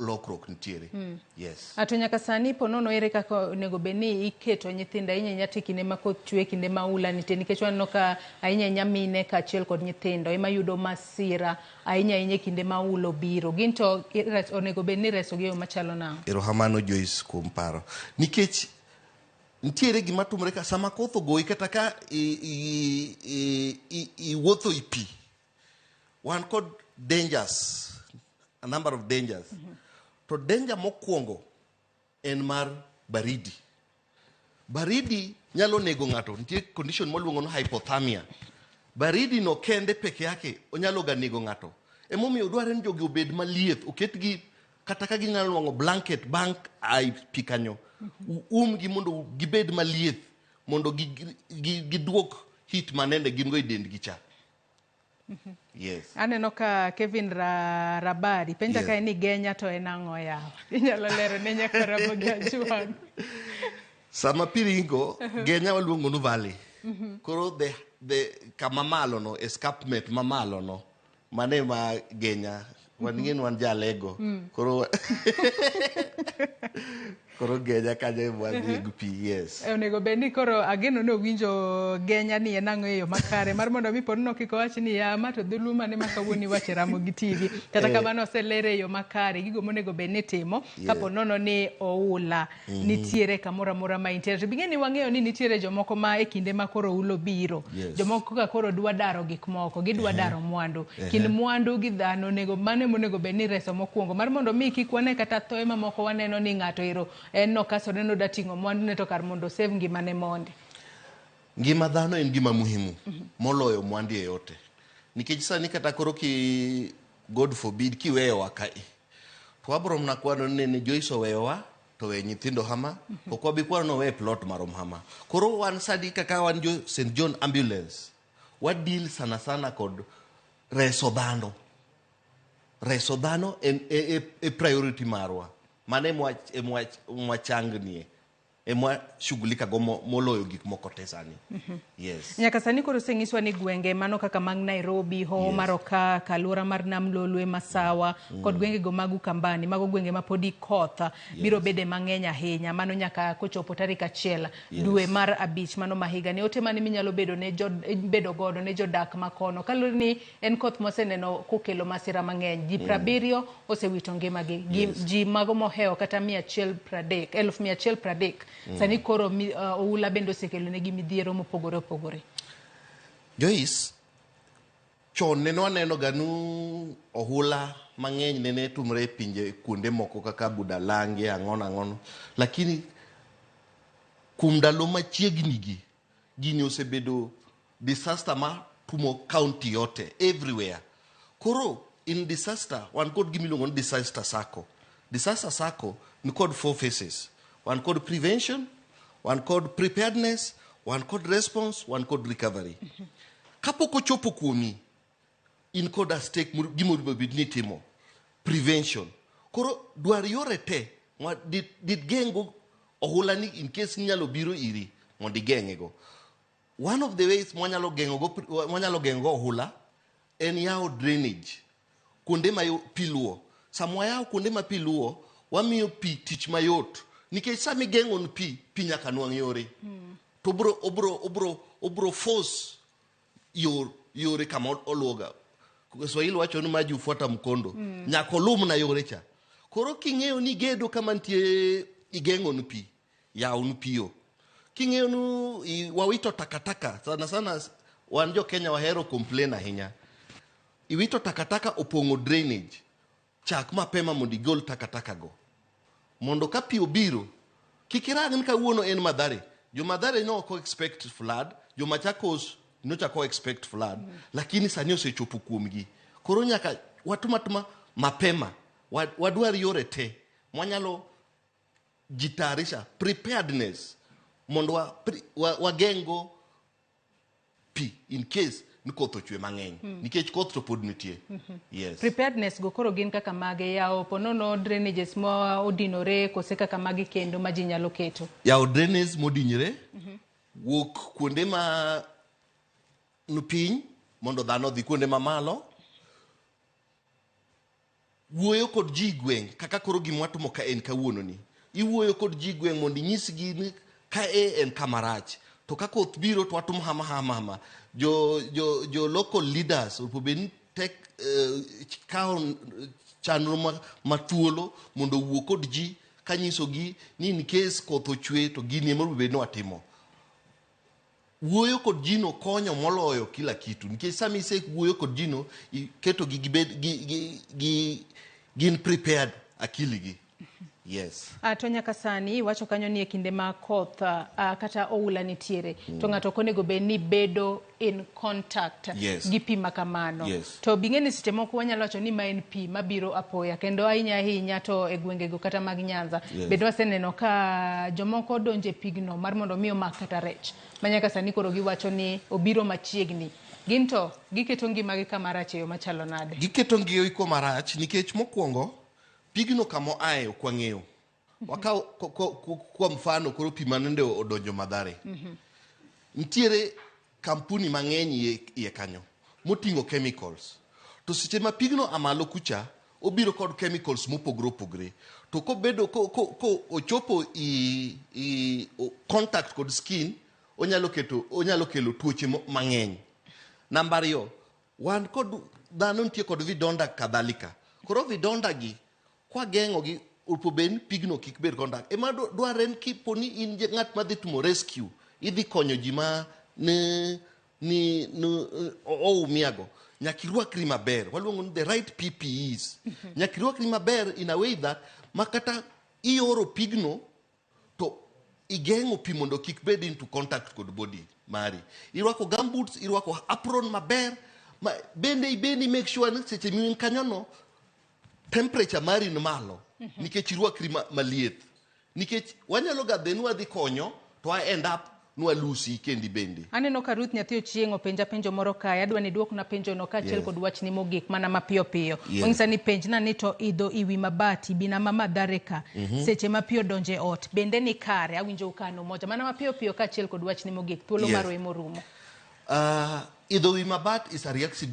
Speaker 21: lokrok nitiere yes
Speaker 1: ato nyaka sani ponono ere kaka nego beni iketo nyithinda inya nyati kinde makoth chwe kinde maula nitie nikech wanno ka ainya nyamine ka achiel kod nyithindo ema yudo masira ainya kinde maulo biro ginto onego beni reso gi machalo na
Speaker 21: erohamano Joyce kuom paro nikech nitiere gima tumre ka sama koth ogoyi kata ka iwuotho ipi wan kod dangers a number of dangers to danger mokwongo en mar baridi nyalo nego ng'ato nitie condition moluongo no hypothermia baridi no kende peke yake onyalo ga nego ng'ato emomiyo dware ni jogi obed malieth oketgi kata ka ginyalo luongo blanket bank ai pikanyo gi mondo gibed malieth mondo giduok hit manende gin go i dendgi cha yes
Speaker 1: aneno ka Kevin Rabari penja ka ni genya to enang'o yawa inyalo lero ne nyakora Mogajuan
Speaker 21: sama piringo genya waluongo no valley koro the kama malo no escarpment mamalo no mane ma genya waningeni wan jalego koro genya kaje wadhi gupi yes
Speaker 1: onego beni koro ageno no winjo genya ni enang'o eyo makare mar mondo mi pono kiko wach ni yama to dhuluma ne makawuoni wache ramo gi TV kata kamano oselere eyo makare gigo monego beni timo kapo nono ni oula nitiere kamora mora ma intere bingeni wang'eyo ni nitiere jomoko ma e kinde makoro ulo biro jomoko ka koro dwa daro gik moko gidwa daro mwandu kind mwandu gi dhano onego mane monego beni reso mokwongo mar mondo mi kik wane kata thoe mamoko waneno ni ng'ato ero en no kaso neno datingo mwandu ne to kar mondo save ngimane monde
Speaker 21: ngima dhano en gima muhimu moloyo mwandu yote nikech sani kata koro ki God forbid kiweyowa kai to abro mna kwano ne Joyce oweyowa to we nyithindo hama ok wabi kwano we plot marom hama koro wan sadi kaka wan jo St John Ambulance wa deal sana kod reso dhano en priority marwa mane mwachangnie emwa shughulika go moloyo gik moko tesani yes
Speaker 1: nyaka sani koro sengiswa ni gwenge mano kaka mag Nairobi Maroka Kalura mar Nam Lolwe Masawa kod gwenge go magu Kambani mago gwenge ma podi koth biro bede mang'eny ahinya mano nyaka kochopo tarik 1 dwe mar 5 mano mahiga ne ote mane minyalo bedo godo ne jodak makono kalure ni en koth moseneno kokelo masira mang'eny ji 70 osewito ngimagi ji mago moheo kata 1130 sani koro oula bendo sekelo ne gimidhiero mopogore
Speaker 21: Joyce chon neno aneno ganu ohula mang'eny nene tumre pinje kuonde moko kaka Budalangi ang'ono lakini kumdalo machiegni gi gini osebedo disaster ma tumo county yote everywhere koro in disaster wan kod gimiluongo ni disaster sacco ni kod 4 phases one called prevention, one called preparedness, one called response, one called recovery. Kapoko chopo kuomi in called a stake gimuribo bidnitimo prevention. Koro duari yorete did gengo ohulani in case nyalo biro iri mondi gengego. One of the ways mwanyalo gengo ohula en yao drainage. Kunde mayo piluo. Samwa yao kunde ma piluo wamiyo pi tich mayot. Nikech sami gengon pi nyaka nwang' yore to obro force yore kama oluoga Swahili wacho ni maji ufuata mkondo nyaka olum na yore cha koro king'eyo ni gedo kama ntie igengon pi yaun piyo king'eyo ni wawito takataka sana wan jo Kenya wahero complain ahinya iwito takataka opong'o drainage chak mapema mondo igol takataka go mondo ka pi obiro Kikirang ka uono en Mathare. Jo Mathare no ko expect flood, jo Machakos no chako expect flood, lakini sani osechopo kuomgi. Koro nyaka watuma mapema. Wadwar yore te. Mwanyalo jitarisha preparedness mondo wagengo pi in case nikoth ochwe mang'eny nikech koth to pod nitie. Yes.
Speaker 1: Preparedness go koro gin kaka mage yao ponono drainages mo odinore kose kaka mage kendo ma ji nyalo keto.
Speaker 21: Yao drainage modinire wuok kuonde ma nupiny mondo dhano dhi kuonde mamalo. Wuoyo kod ji gweng' kaka koro gimwatimo ka en kawuono ni. Iwuoyo kod ji gweng' mondo inyisgi ni ka en kamarach. To ka koth biro to watum hama. Jo local leaders opobeni tek kao chanro mathuolo mondo wuo kod ji kanyisogi ni in case koth ochwe to gini ema obed no atimo. Wuoyo kod ji no konyo moloyo kila kitu. Nikech sami se wuoyo kod ji no keto gin prepared akiligi. Yes.
Speaker 1: To nyaka sani wacho kanyo ni e kinde ma koth kata oula nitiere to ng'ato konego bed ni bedo in contact gi pi makamano. To bing'e ni seche moko wanyalo wacho ni ma en pi mabiro apoya kendo ahinya to e gwengego kata mag Nyanza. Bedo waseneno ka jomoko donje pigno mar mondo mi omak kata rech. Manyaka sani koro giwacho ni obiro machiegni. Ginto giketo ngimagi kamarach e yo machalo nade? Giketo
Speaker 21: ngimagi kamarach nikech mokwongo pigno kamo ae okwang'eyo. Wakao kwa mfano koro pi manende odonjo Mathare. Ntiere kampuni mang'eny iye kanyo moting'o chemicals. To seche ma pigno amalo kucha obiro kod chemicals mopogre. To kobedo ko ochopo i contact kod skin onyalo kelo tuoche mang'eny. Namba 2, wan kod dhano nitie kod vidonda kadhalika. Koro vidonda gi kwa gengo gi upobeni pigno kik bed kondak. Ema dwaren kiponi in ng'at madhi timo rescue idhi konyo ji ma oumiago. Nyakirwakri maber. Waluongo ni the right PPEs. Nyakirwakri maber in a way that makata ioro pigno to igengo pi mondo kik bed into contact kod body mari. Irwako gumboots, irwako apron maber. Bende make sure ni seche miwin kanyono temperature mari ni malo. Nikech irwakri malieth. Nikech wanyalo gadhe nwa dhi konyo to I end up nwa lusi kendi bende. Aneno ka Ruth Nyathi Ochieng penjo moro kae. Adwa ni duok na penjo no ka achiel kod wach ni mogik mana mapiyo. Ong'isa ni penj na ni to idho iwi mabati bina ma Mathare ka. Seche mapiyo donje ot. Bende ni kare awinjo ukano moja. Mana mapiyo ka achiel kod wach ni mogik. Thuolo maro emo rumo. Idho iwi mabati is a reactive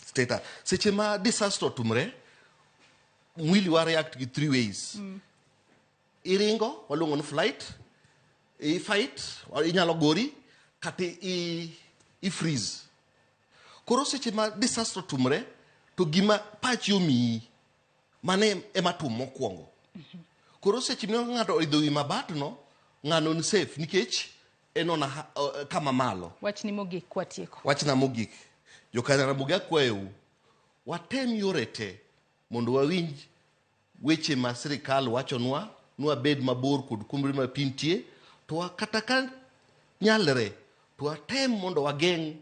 Speaker 21: state. Seche ma disaster tumre mwili wa react gi 3 ways. Iringo waluongo ni flight, fight inyalo gori kata i freeze. Koro seche ma disaster tumre to gima pachi omiyi mane ema tum mokwongo. Koro seche ma ng'ato idho wi mabati no ng'ano ni safe nikech enona kama malo. Wach ni mogik kwatieko. Wach na mogik. Jokanyara mogak kwayo watem yore te mondo wawinj weche ma sirikal wachonwa nwa bed mabor kod kumri ma pintie to kata kan nyalre to watem mondo wageng'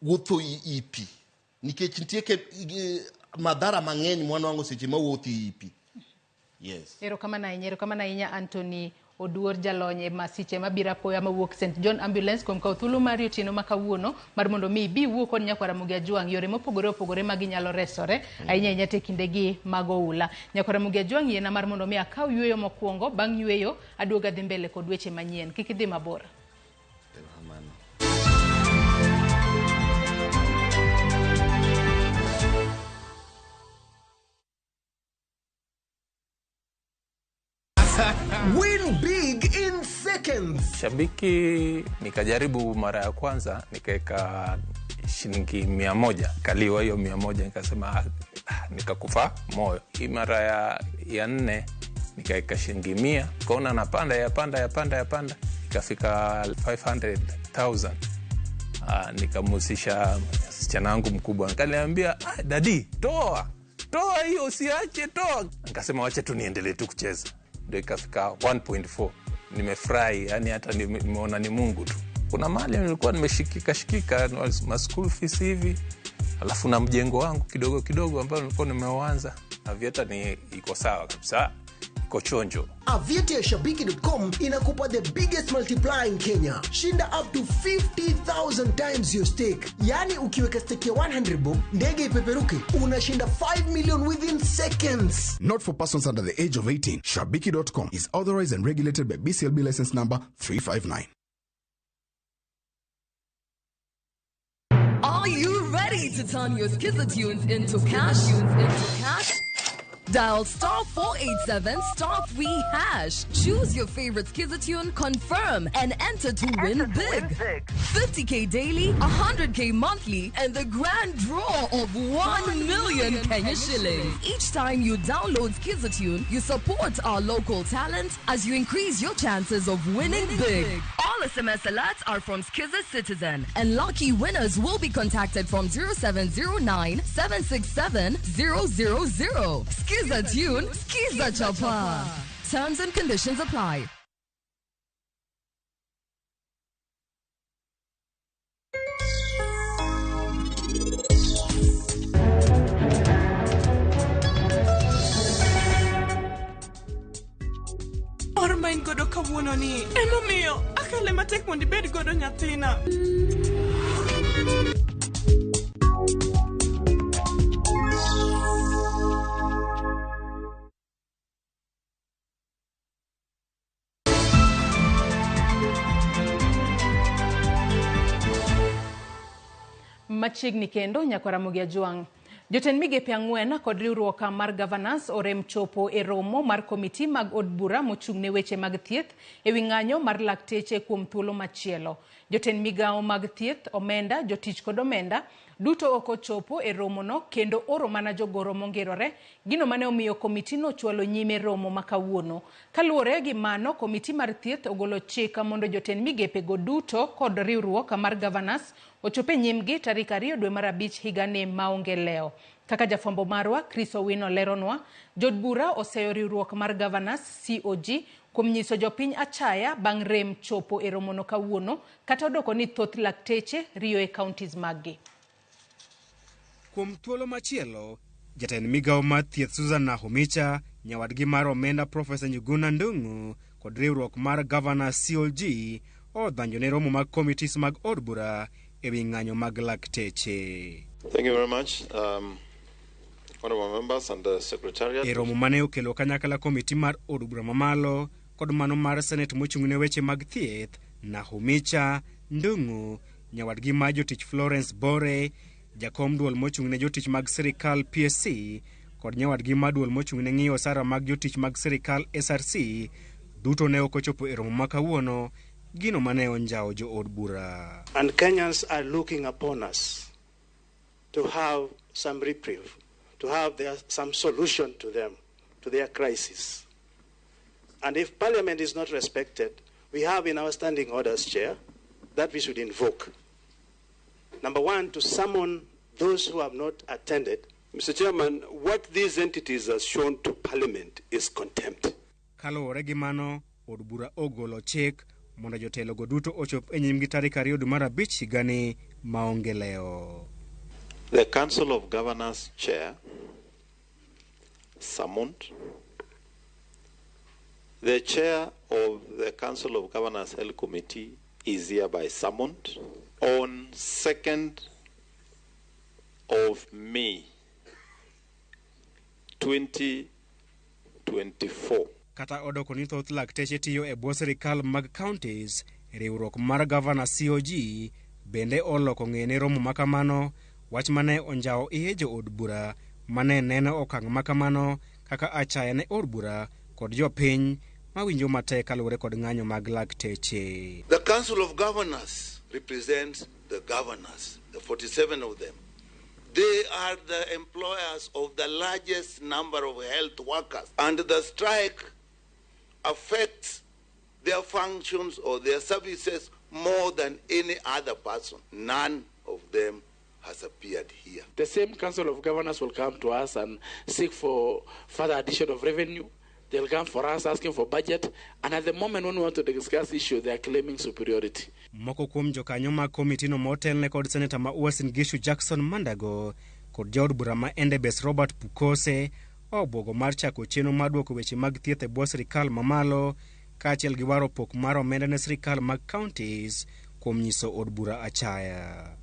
Speaker 21: wuotho i pi nikech nitie madhara mang'eny mwanwango seche ma wuotho i pi. Yes. Erokamano ahinya Anthony Oduor jalonye masiche mabira apoya mawuok St John Ambulance kuom kawo thuolo mari otieno ma kawuono mar mondo mi bi wuo kod Nyakwaramogi Ajwang' yore mopogore ma ginyalo resore ahinya te kindegi mag oula. Nyakwaramogi Ajwang' yiena mar mondo mi akaw yweyo mokwongo, bang' yweyo aduoga dhi mbele kod weche manyien. Kik idhi mabor.
Speaker 5: Win big in seconds.
Speaker 19: Shabiki nikajaribu mara ya kwanza nikaeka shilingi 100, kaliwa hiyo 100 nikasema nikakufa moyo. Hii mara ya 4 nikaeka shilingi 100, kaona napanda yapanda ikafika 500,000. Nikamusisha msichana wangu mkubwa, nikaniambia dadi toa.
Speaker 3: toa hiyo, usiache, toa. Nikasema wacha tu niendelee tu kucheza. Ndio ikafika 1.4. Nimefurahi, yani hata nimeona ni Mungu tu. Kuna mali nilikuwa nimeshikika ma school fees hivi. Alafu na mjengo wangu kidogo kidogo ambao nilikuwa nimeuanza. Avieta ni iko sawa kabisa. Iko chonjo.
Speaker 5: Avieta ya Shabiki.com inakupa the biggest multiplier in Kenya. Shinda up to 50,000 times your stake. Yani ukiweka stake ya 100 bob, ndege ipeperuke, unashinda 5 million within seconds.
Speaker 22: Not for persons under the age of 18. Shabiki.com is authorized and regulated by BCLB license number 359.
Speaker 23: Are you ready to turn your Skiza tunes into cash? Dial star 487 star 3 hash. Choose your favorite Skiza tune, confirm, and enter to win big. 50k daily, 100k monthly, and the grand draw of 1 million Kenya shillings. Each time you download Skiza tune, you support our local talent as you increase your chances of winning big. All SMS alerts are from Skiza Citizen, and lucky winners will be contacted from 0709 767 000. Skiza tune, Skiza chapa. Terms and conditions apply.
Speaker 24: Ormain godo kawuono ni. Emo miyo akale matek mondo ibed godo nyathina.
Speaker 1: Machiegni kendo Nyakaramogi Ajwang'. Jotend migepe ang'wen kod riwruok mar governance orem chopo e romo mar komiti mag od bura mochung'ne weche mag thieth ewi ng'anyo mar lakteche kuom thuolo machielo. Jotend migawo mag thieth, omenda, jotich kod omenda duto oko chopo e romo no kendo oro mana jogoro mongirore, gino mane omiyo komiti no chwalo nyime romo makawuono. Kaluwore gi mano, komiti mar thieth ogolo chik mondo jotend migepe go duto kod riwruok mar governance ochope nyimgi tarik 2 dwe mar 5 higani maonge leo. Kaka jafwambo marwa Chris Owino leronwa, jod bura oseyo riwruok mar governance COG kuom nyiso jopiny achaya bang' rem chopo e romo no kawuono, kata odoko ni thoth lakteche riyo e counties maggi.
Speaker 25: Kuom thuolo machielo, jatend migawo mar thieth Susan Nahumicha, nyawadgi mar omenda Professor Njuguna Ndung'u kod riwruok mar governance COG odhanjo ne romo mag committees mag od bura ewi ng'anyo mag lakteche.
Speaker 26: Thank you very much, honorable members and the secretariat.
Speaker 25: E romo mane okelo kanyakla komiti mar od bura mamalo kod mano mar Senate mochung'ne weche mag thieth, Nahumicha, Ndung'u, nyawadgi mar jotich Florence Bore, jakom duol mochung'ne jotich mag sirikal PSC kod nyawadgi mar duol mochung'ne ng'iyo osara mag jotich mag sirikal SRC duto ne okochopo e romo makawuono, gino mane onjao jo od bura.
Speaker 27: And Kenyans are looking upon us to have some reprieve, to have some solution to them, to their crisis. And if Parliament is not respected, we have in our standing orders, Chair, that we should invoke. Number one, to summon those who have not attended.
Speaker 28: Mr. Chairman, what these entities have shown to Parliament is contempt.
Speaker 25: Kaluwore gi mano, od bura ogolo chik mondo jotelo go duto ochop e nyimgi tarik 2 dwe mar 5 higani maonge leo.
Speaker 26: The Council of Governors Chair summoned. The Chair of the Council of Governors Health Committee is hereby summoned on 2nd of May 2024.
Speaker 25: Kata odoko ni thoth lakteche tiyo e bwo sirikal mag counties, riwruok mar governor COG bende oloko ng'ene romo makamano, wach mane onjao iye jo od bura mane neno okang' makamano kaka achaya ne od bura kod jopiny mawinjo matek kaluwore kod ng'anyo mag lakteche.
Speaker 29: The Council of Governors represents the governors, the 47 of them. They are the employers of the largest number of health workers, and the strike affects their functions or their services more than any other person. None of them has appeared here.
Speaker 27: The same Council of Governors will come to us and seek for further addition of revenue. They'll come for us asking for budget, and at the moment when we want to discuss issue, they are claiming superiority.
Speaker 25: Moko kuom jokanyo mag komiti no motelne kod Senator ma Uasin Gishu Jackson Mandago kod jaod bura ma Endebess Robert Pukose obwogo mar chako chenro mar duoko weche mag thieth e bwo sirikal mamalo kaachiel gi waro pok mar omenda ne sirikal mag counties kuom nyiso od bura achaya.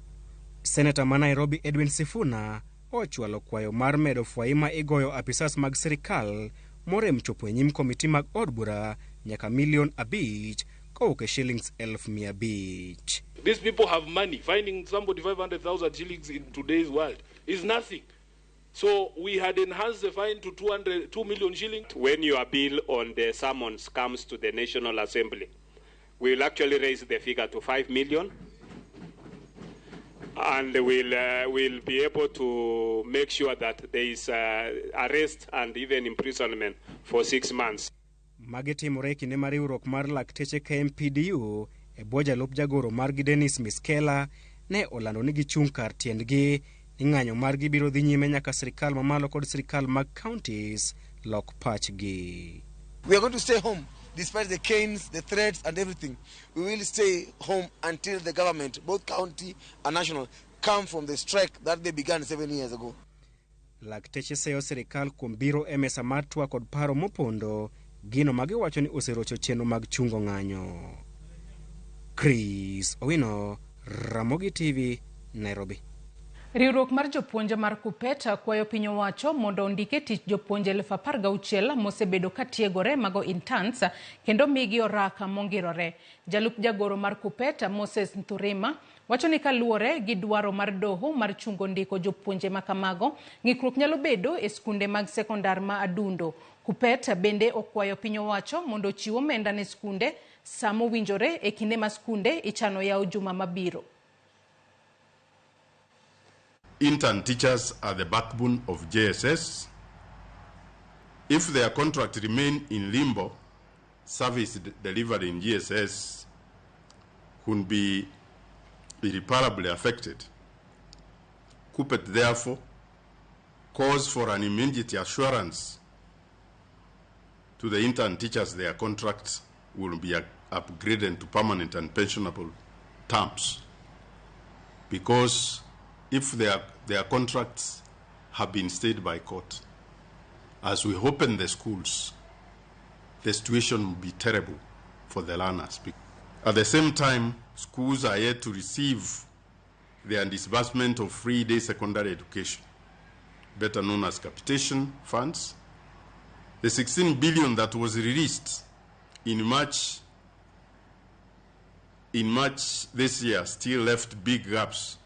Speaker 25: Senator ma Nairobi Edwin Sifuna ochwalo kwayo mar medo fwai ma igoyo apisas mag sirikal morem chopo e nyim komiti mag od bura nyaka $1,500,000 kowuok shillings 1,500.
Speaker 27: These people have money. Finding somebody 500,000 shillings in today's world is nothing. So we had enhanced the fine to 2 million shillings.
Speaker 2: When your bill on the summons comes to the National Assembly, we will actually raise the figure to 5 million. And we'll be able to make sure that there is arrest and even imprisonment for 6 months.
Speaker 25: Magitimore kinde mar riwruok mar lakteche KMPDU e bwo jalup jagoro margi Dennis Miskela ne olando ni gichung' kar tiendgi ni ng'anyo margi biro dhi nyime nyaka sirikal mamalo kod sirikal mag counties lok pachgi.
Speaker 4: We are going to stay home despite the canes, the threats and everything. We will stay home until the government, both county and national, come from the strike that they began 7 years ago.
Speaker 25: Lakteche seyo sirikal kuom biro e mesa mar twak kod paro mopondo gino magiwacho ni oserocho chenro mag chungo ng'anyo. Chris Owino, Ramogi TV, Nairobi.
Speaker 1: Riwruok mar jopuonje mar Kupeta kwayo piny owacho mondo ondike tich jopuonje 16,000 mosebedo katiegore mago interns kendo migi oraka mongirore. Jalup jagoro mar Kupeta Moses Nturima wacho ni kaluore gi dwaro mar doho mar chungo ndiko jopuonje makamago, ng'ikruok nyalo bedo e skunde mag sekondar ma adundo. Kupeta bende okwayo piny owacho mondo chiwo omenda ne skunde samo winjore e kinde ma skunde ichano yawo juma mabiro.
Speaker 6: Intern teachers are the backbone of JSS. If their contract remain in limbo, service delivered in GSS would be irreparably affected. KUPPET therefore calls for an immediate assurance to the intern teachers their contracts will be upgraded to permanent and pensionable terms, because if their contracts have been stayed by court, as we open the schools, the situation will be terrible for the learners. At the same time, schools are yet to receive their disbursement of free-day secondary education, better known as capitation funds. The 16 billion that was released in March this year still left big gaps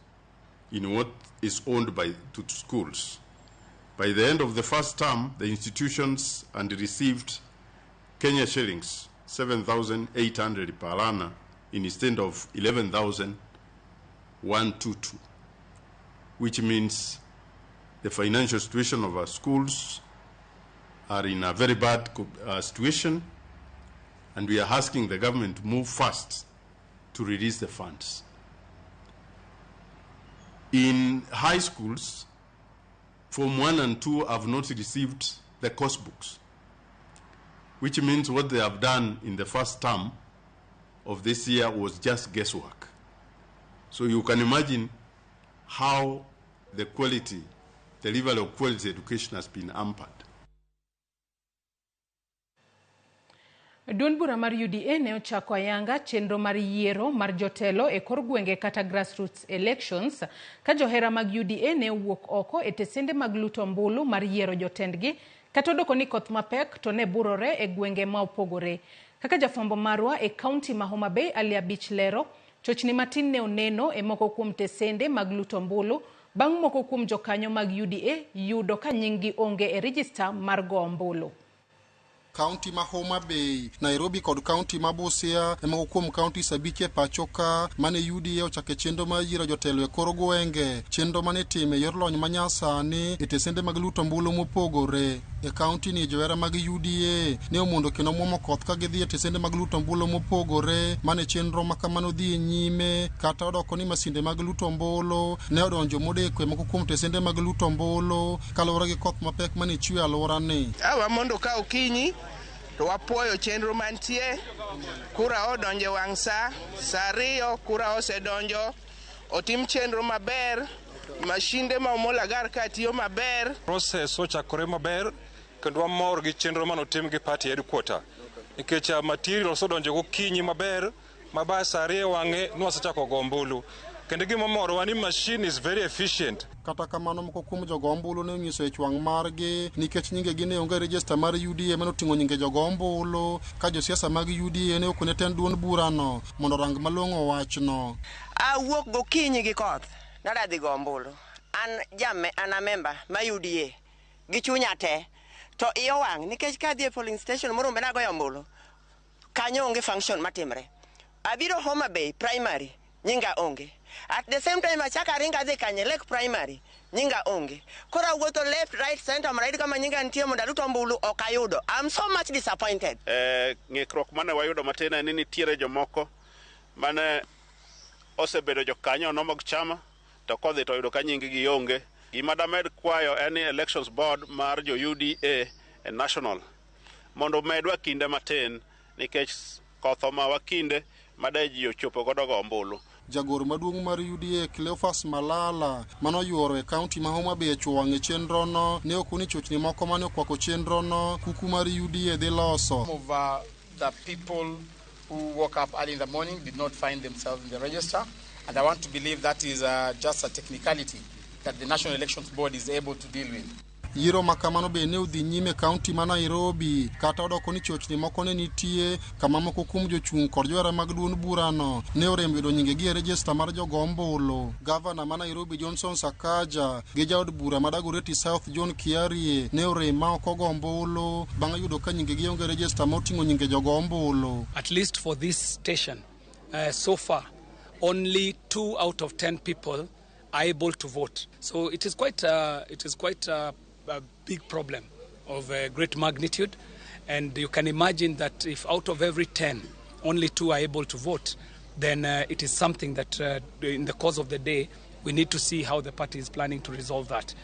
Speaker 6: in what is owned by schools. By the end of the first term, the institutions had received Kenya shillings 7,800 per learner instead of 11,122, which means the financial situation of our schools are in a very bad situation, and we are asking the government to move fast to release the funds. In high schools, Form 1 and 2 have not received the course books, which means what they have done in the first term of this year was just guesswork. So you can imagine how the level of quality education has been hampered.
Speaker 1: Duond bura mar UDA ne ochako ayanga chenro mar yiero mar jotelo e kor gwenge kata grassroots elections ka johera mag UDA ne wuok oko e tesende mag luto ombulu mar yiero jotendgi kata odoko ni koth mapek to ne burore e gwenge ma opogore. Kaka jafwambo marwa e kaunti ma Homa Bay Alia Beach lero, chochni matin ne oneno e moko kuom tesende mag luto ombulu bang' moko kuom jokanyo mag UDA yudo ka nyinggi onge e register mar go ombulu.
Speaker 7: County ma Homa Bay, Nairobi kod county ma Busia emoko kuom county sabiche pachoka mane UDA ochake chenro ma yiero jotelo e kor gwenge, chenro mane time yor lony manyasani e tesende mag luto ombulu mopogore. e kaunti ni johera mag UDA ne omondo kendo muomo koth ka gidhi e tesende mag luto ombulu mopogore mane chenro makamano dhi nyime kata odoko ni masinde mag luto ombulu ne odonjo modekwe moko kuom tesende mag luto ombulu kaluwore gi koth mapek mane chwe alwora ni.
Speaker 8: Awa mondo ka okinyi to wapuoyo chenro mantie kura odonje wang' sa 2 kura osedonjo otim chenro maber mashinde ma omola gar ka tiyo maber.
Speaker 9: Process ochakore maber kendo wamor gi chenro manotim gi party headquarter nikech material osodonjo gokinyi maber maba sa 2 wang'e nwasechako go ombulu kendo gimomoro wa ni machine is very efficient.
Speaker 7: Kata kamano moko kuom jogo ombulu ne onyiso e chwang' margi nikech nyinge gi ne onge register mar UDA mano ting'o nyinge jogo ombulu ka josiasa mag UDA ne okone ten duond burano mondo rang malong'o wachno.
Speaker 10: Awuok gokinyi gi koth nadadhi go ombulu an a member ma UDA gi chunya te to iyo wang' nikech kadhi e polling station moro mbe nagoyo ombulu kanyo onge function matimre. Abiro Homa Bay primary nyinga onge. At the same time achaka ringa dhi Kanyelek primary nyinga onge. Kora wuotho left right center right kama nyinga nitie mondo aluto ombulu ok ayudo. I'm so much disappointed.
Speaker 28: Ng'ikruok mane wayudo matin en ni nitiere jomoko mane osebedo jokanyo no mag chama to kodhi to yudo ka nying gi onge. Gima damed kwayo en elections board mar jo UDA national mondo medwa kinde matin nikech kotho ma wakinde made ji ochopo godo go ombulu.
Speaker 7: Jagoro maduong' mar UDA Cleophas Malala mano yuoro e kaunti ma Homa Bay chwang' chenro no ne okuni chochni moko mane okwako chenro no kuku mar UDA dhi loso.
Speaker 11: The people who woke up early in the morning did not find themselves in the register, and I want to believe that is just a technicality that the National Elections Board is able to deal with.
Speaker 7: Yiero makamano be ne udhi nyime kaunti ma Nairobi kata odoko ni chochni moko ne nitie kama moko kuom jochung' kod johera mag duond burano ne orem yudo nyingegi e register mar jogo ombulu. Gavana ma Nairobi Johnson Sakaja gi jaod bura ma Dagoretti South John Kiarie ne orem ma ok ogo ombulu bang' yudo ka nyingegi onge register moting'o nyinge jogo ombulu.
Speaker 12: At least for this station, so far, only 2 out of 10 people are able to vote. So it is quite a big problem of great magnitude, and you can imagine that if out of every 10 only 2 are able to vote, then it is something that in the course of the day we need to see how the party is planning to resolve that.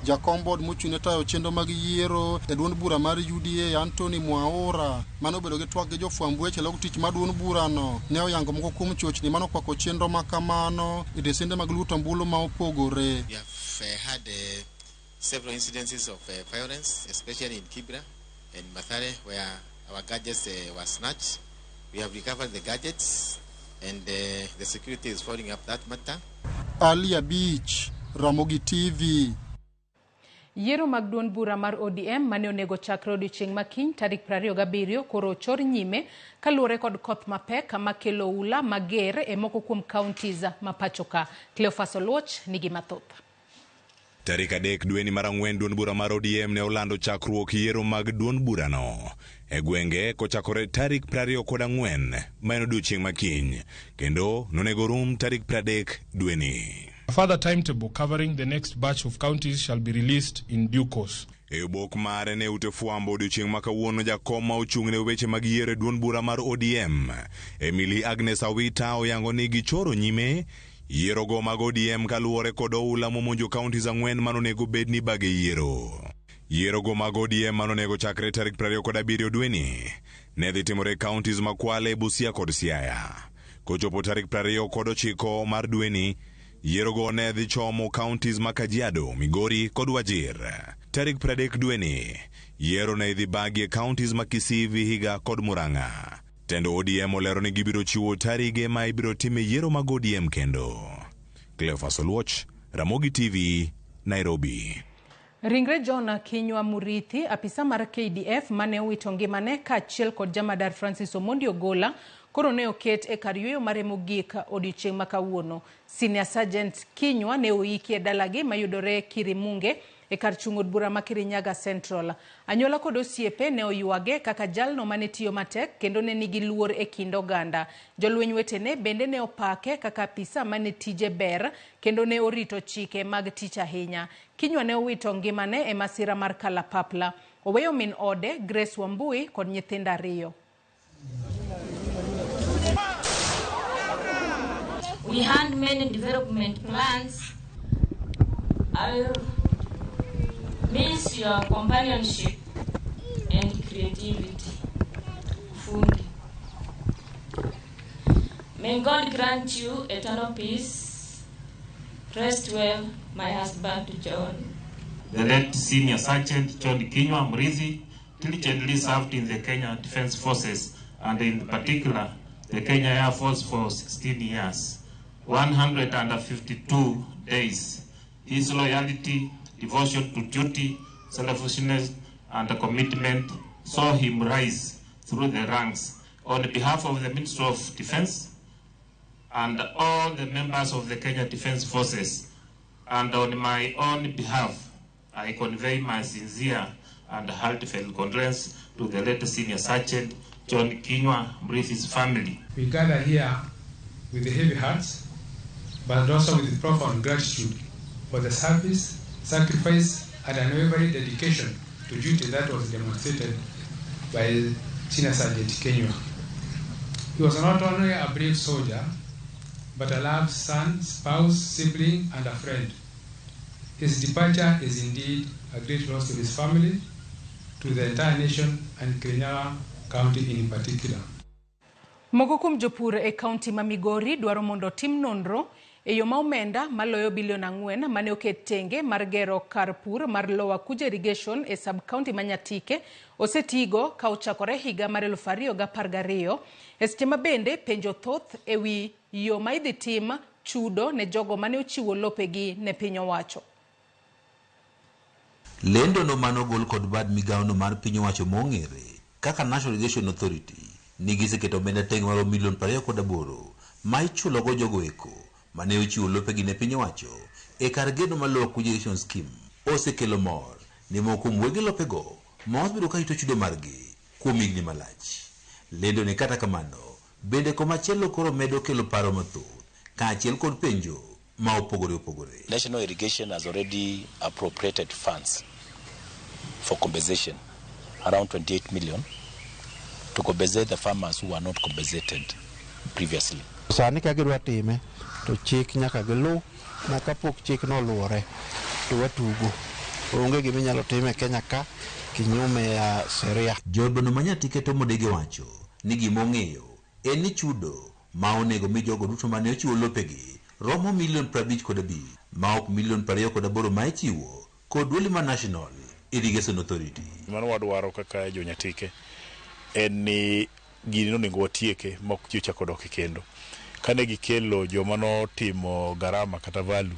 Speaker 7: Jakombod mochune tayo chenro mag yiero e duond bura mar UDA Anthony Mwaura mano bedo gi twak gi jofwamb weche log tich mar duond burano ne oyango moko kuom chochni mano kwako chenro makamano e desende mag luto ombulu ma opogore.
Speaker 13: We have had several incidences of violence, especially in Kibra and Mathare, where our gadgets were snatched. We have recovered the gadgets, and the security is following up that matter.
Speaker 7: Alia Beach, Ramogi TV.
Speaker 1: Yiero mag duond bura mar ODM mane onego chakre odiochieng' makiny tarik 27 koro ochor nyime kaluwore kod koth mapek makelo ula mager e moko kuom counties ma pachoka. Cleophas Oluoch nigi mathoth.
Speaker 14: Tarik 3 dweni mar 4 duond bura mar ODM ne olando chakruok yiero mag duond burano e gwenge kochakore tarik 24 ma en odiochieng' makiny kendo nonego rum tarik 30 dweni.
Speaker 16: A further timetable covering the next batch of counties shall be released in due course.
Speaker 14: E obok mare ne ute fwambo odiochieng' ma kawuono jakom ma ochung' ne weche mag yiero e duond bura mar ODM Emily Agnes Awita oyango ni gichoro nyime yiero go mag ODM kaluwore kod oula momonjo counties 4 manonego bed ni bage yiero. Yiero go mag ODM manonego chakre tarik 27 dweni ne dhi timore counties ma Kwale, Busia kod Siaya. Kochopo tarik 29 mar dweni yiero go ne dhi chomo counties ma Kajiado, Migori kod Wajir. Tarik 30 dweni yiero ne dhi bagie counties ma Kisii, Vihiga kod Murang'a. Tendo ODM olero ni gibiro chiwo tarige ma ibiro time yiero mag ODM kendo. Cleophas Oluoch, Ramogi TV, Nairobi.
Speaker 1: Ringre John Kinyua Murithi, apisa mar KDF mane owito ngimane kaachiel kod jamadar Francis Omondi Ogola koro ne oket e kar yweyo mare mogik odiochieng' ma kawuono. Senior Sergeant Kinyua ne oiki e dalagi mayudore Kirimunge e kar chung' od bura ma Kirinyaga Central. Anyuola kod osiepe ne oywage kaka jalno mane tiyo matek kendo ne nigi luor e kind oganda. Jolweny wetene bende ne opake kaka apisa mane tije ber kendo ne orito chike mag tich ahinya. Kinyua ne owito ngimane e masira mar kalapapla. Oweyo min ode Grace Wambui kod nyithindo 2.
Speaker 3: We had many development plans. I miss your companionship and creativity. Fundi. May God grant you eternal peace. Rest well, my husband John.
Speaker 5: The late Senior Sergeant John Kinyua Murithi diligently served in the Kenya Defence Forces and in particular the Kenya Air Force for 16 years, 152 days. His loyalty, devotion to duty, selflessness, and commitment saw him rise through the ranks. On behalf of the Ministry of Defence and all the members of the Kenya Defence Forces, and on my own behalf, I convey my sincere and heartfelt condolence to the late Senior Sergeant John Kinyua Murithi's family.
Speaker 15: We gather here with heavy hearts, but also with profound gratitude for the service, sacrifice, and unwavering dedication to duty that was demonstrated by Senior Sergeant Kinyua. He was not only a brave soldier, but a loved son, spouse, sibling, and a friend. His departure is indeed a great loss to his family, to the entire nation, and Kirinyaga County in particular.
Speaker 1: Moko kuom jopur e kaunti ma Migori dwaro mondo tim nonro e yo ma omenda maloyo bilion 4 mane oket tenge mar gero kar pur mar Lower Kuja Irrigation e sub-county ma Nyatike osetigo ka ochakore higa mar 2012. Seche ma bende penjo thoth e wi yo ma idhi tim chudo ne jogo mane ochiwo lopegi ne piny owacho.
Speaker 17: Lendo no manogol kod bad migaono mar piny owacho mong'ere kaka National Irrigation Authority nigi seketo omenda tenge mar milion 28 ma ichulogo jogo eko mane ochiwo lopegi ne piny owacho e kar gedo mar Lower Kuja Irrigation Scheme osekelo mor ni moko mwege lopego ma osebiro ka ito chudo margi kuom higni malach. Lendo ni kata kamano bende komachielo koro medo kelo paro mathoth kaachiel kod penjo ma opogore opogore.
Speaker 18: National Irrigation has already appropriated funds for compensation, around 28 million, to compensate the farmers who were not compensated previously.
Speaker 27: Sani ka gidwa time to chik nyaka gilu na kapok chik no luore to watugo onge gima nyalo time Kenya ka kinyume ya sheria.
Speaker 17: Jodono manyatike to modege wacho ni gima ong'eyo en ni chudo ma onego mi jogo duto mane ochiwo lopegi romo milion 55 ma ok milion 28 ma ichiwo kod dwoli ma National Irrigation Authority.
Speaker 19: Mano wadwaro kaka jo Nyatike en ni gini onego watieke ma ok chako dok kendo. Kane gikelo joma no timo garama kata value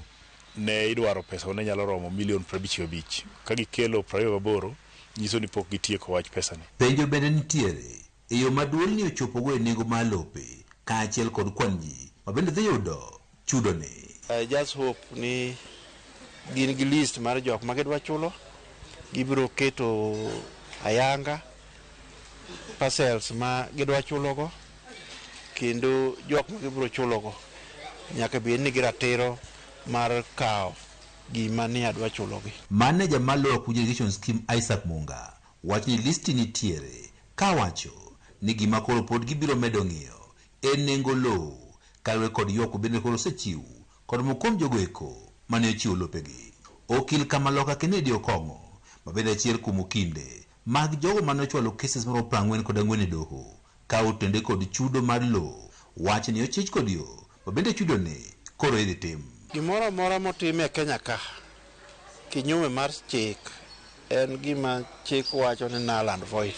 Speaker 19: ne idwaro pesa ne nyalo romo milion 55. Ka gikelo 28 nyiso ni pok gitieko wach pesa ni.
Speaker 17: Penjo bende nitiere e yo maduol ni ochopogo e nengo ma lope kaachiel kod kwan ji ma bende dhi yudo chudo ni.
Speaker 27: I just hope ni gin gi list mar jok ma gidwa chulo, gibiro keto ayanga parcels ma gidwa chulogo, kendo jok ma gibiro chulogo nyaka bed ni giratiro mar kao gima ni adwa chulogi.
Speaker 17: Manager mar Lower Kuja Irrigation Scheme Isaac Munga wacho ni listi nitiere ka wacho ni gima koro pod gibiro medo ng'iyo en nengo lowo kalwe kod yoko bende koro sechiw kod mokom jogo eko mane ochiwo lopegi. Okil Kamaloka Kennedy Okong'o ma bende achiel kuom okinde mag jogo mane ochwalo cases mar 44 e doho ka otende kod chudo mar lowo wacho ni ochich kod yo ma bende chudo ne koro idhi tim.
Speaker 27: Gimoro amora motim e Kenya ka kinyume mar chik en gima chik wacho ni null and void.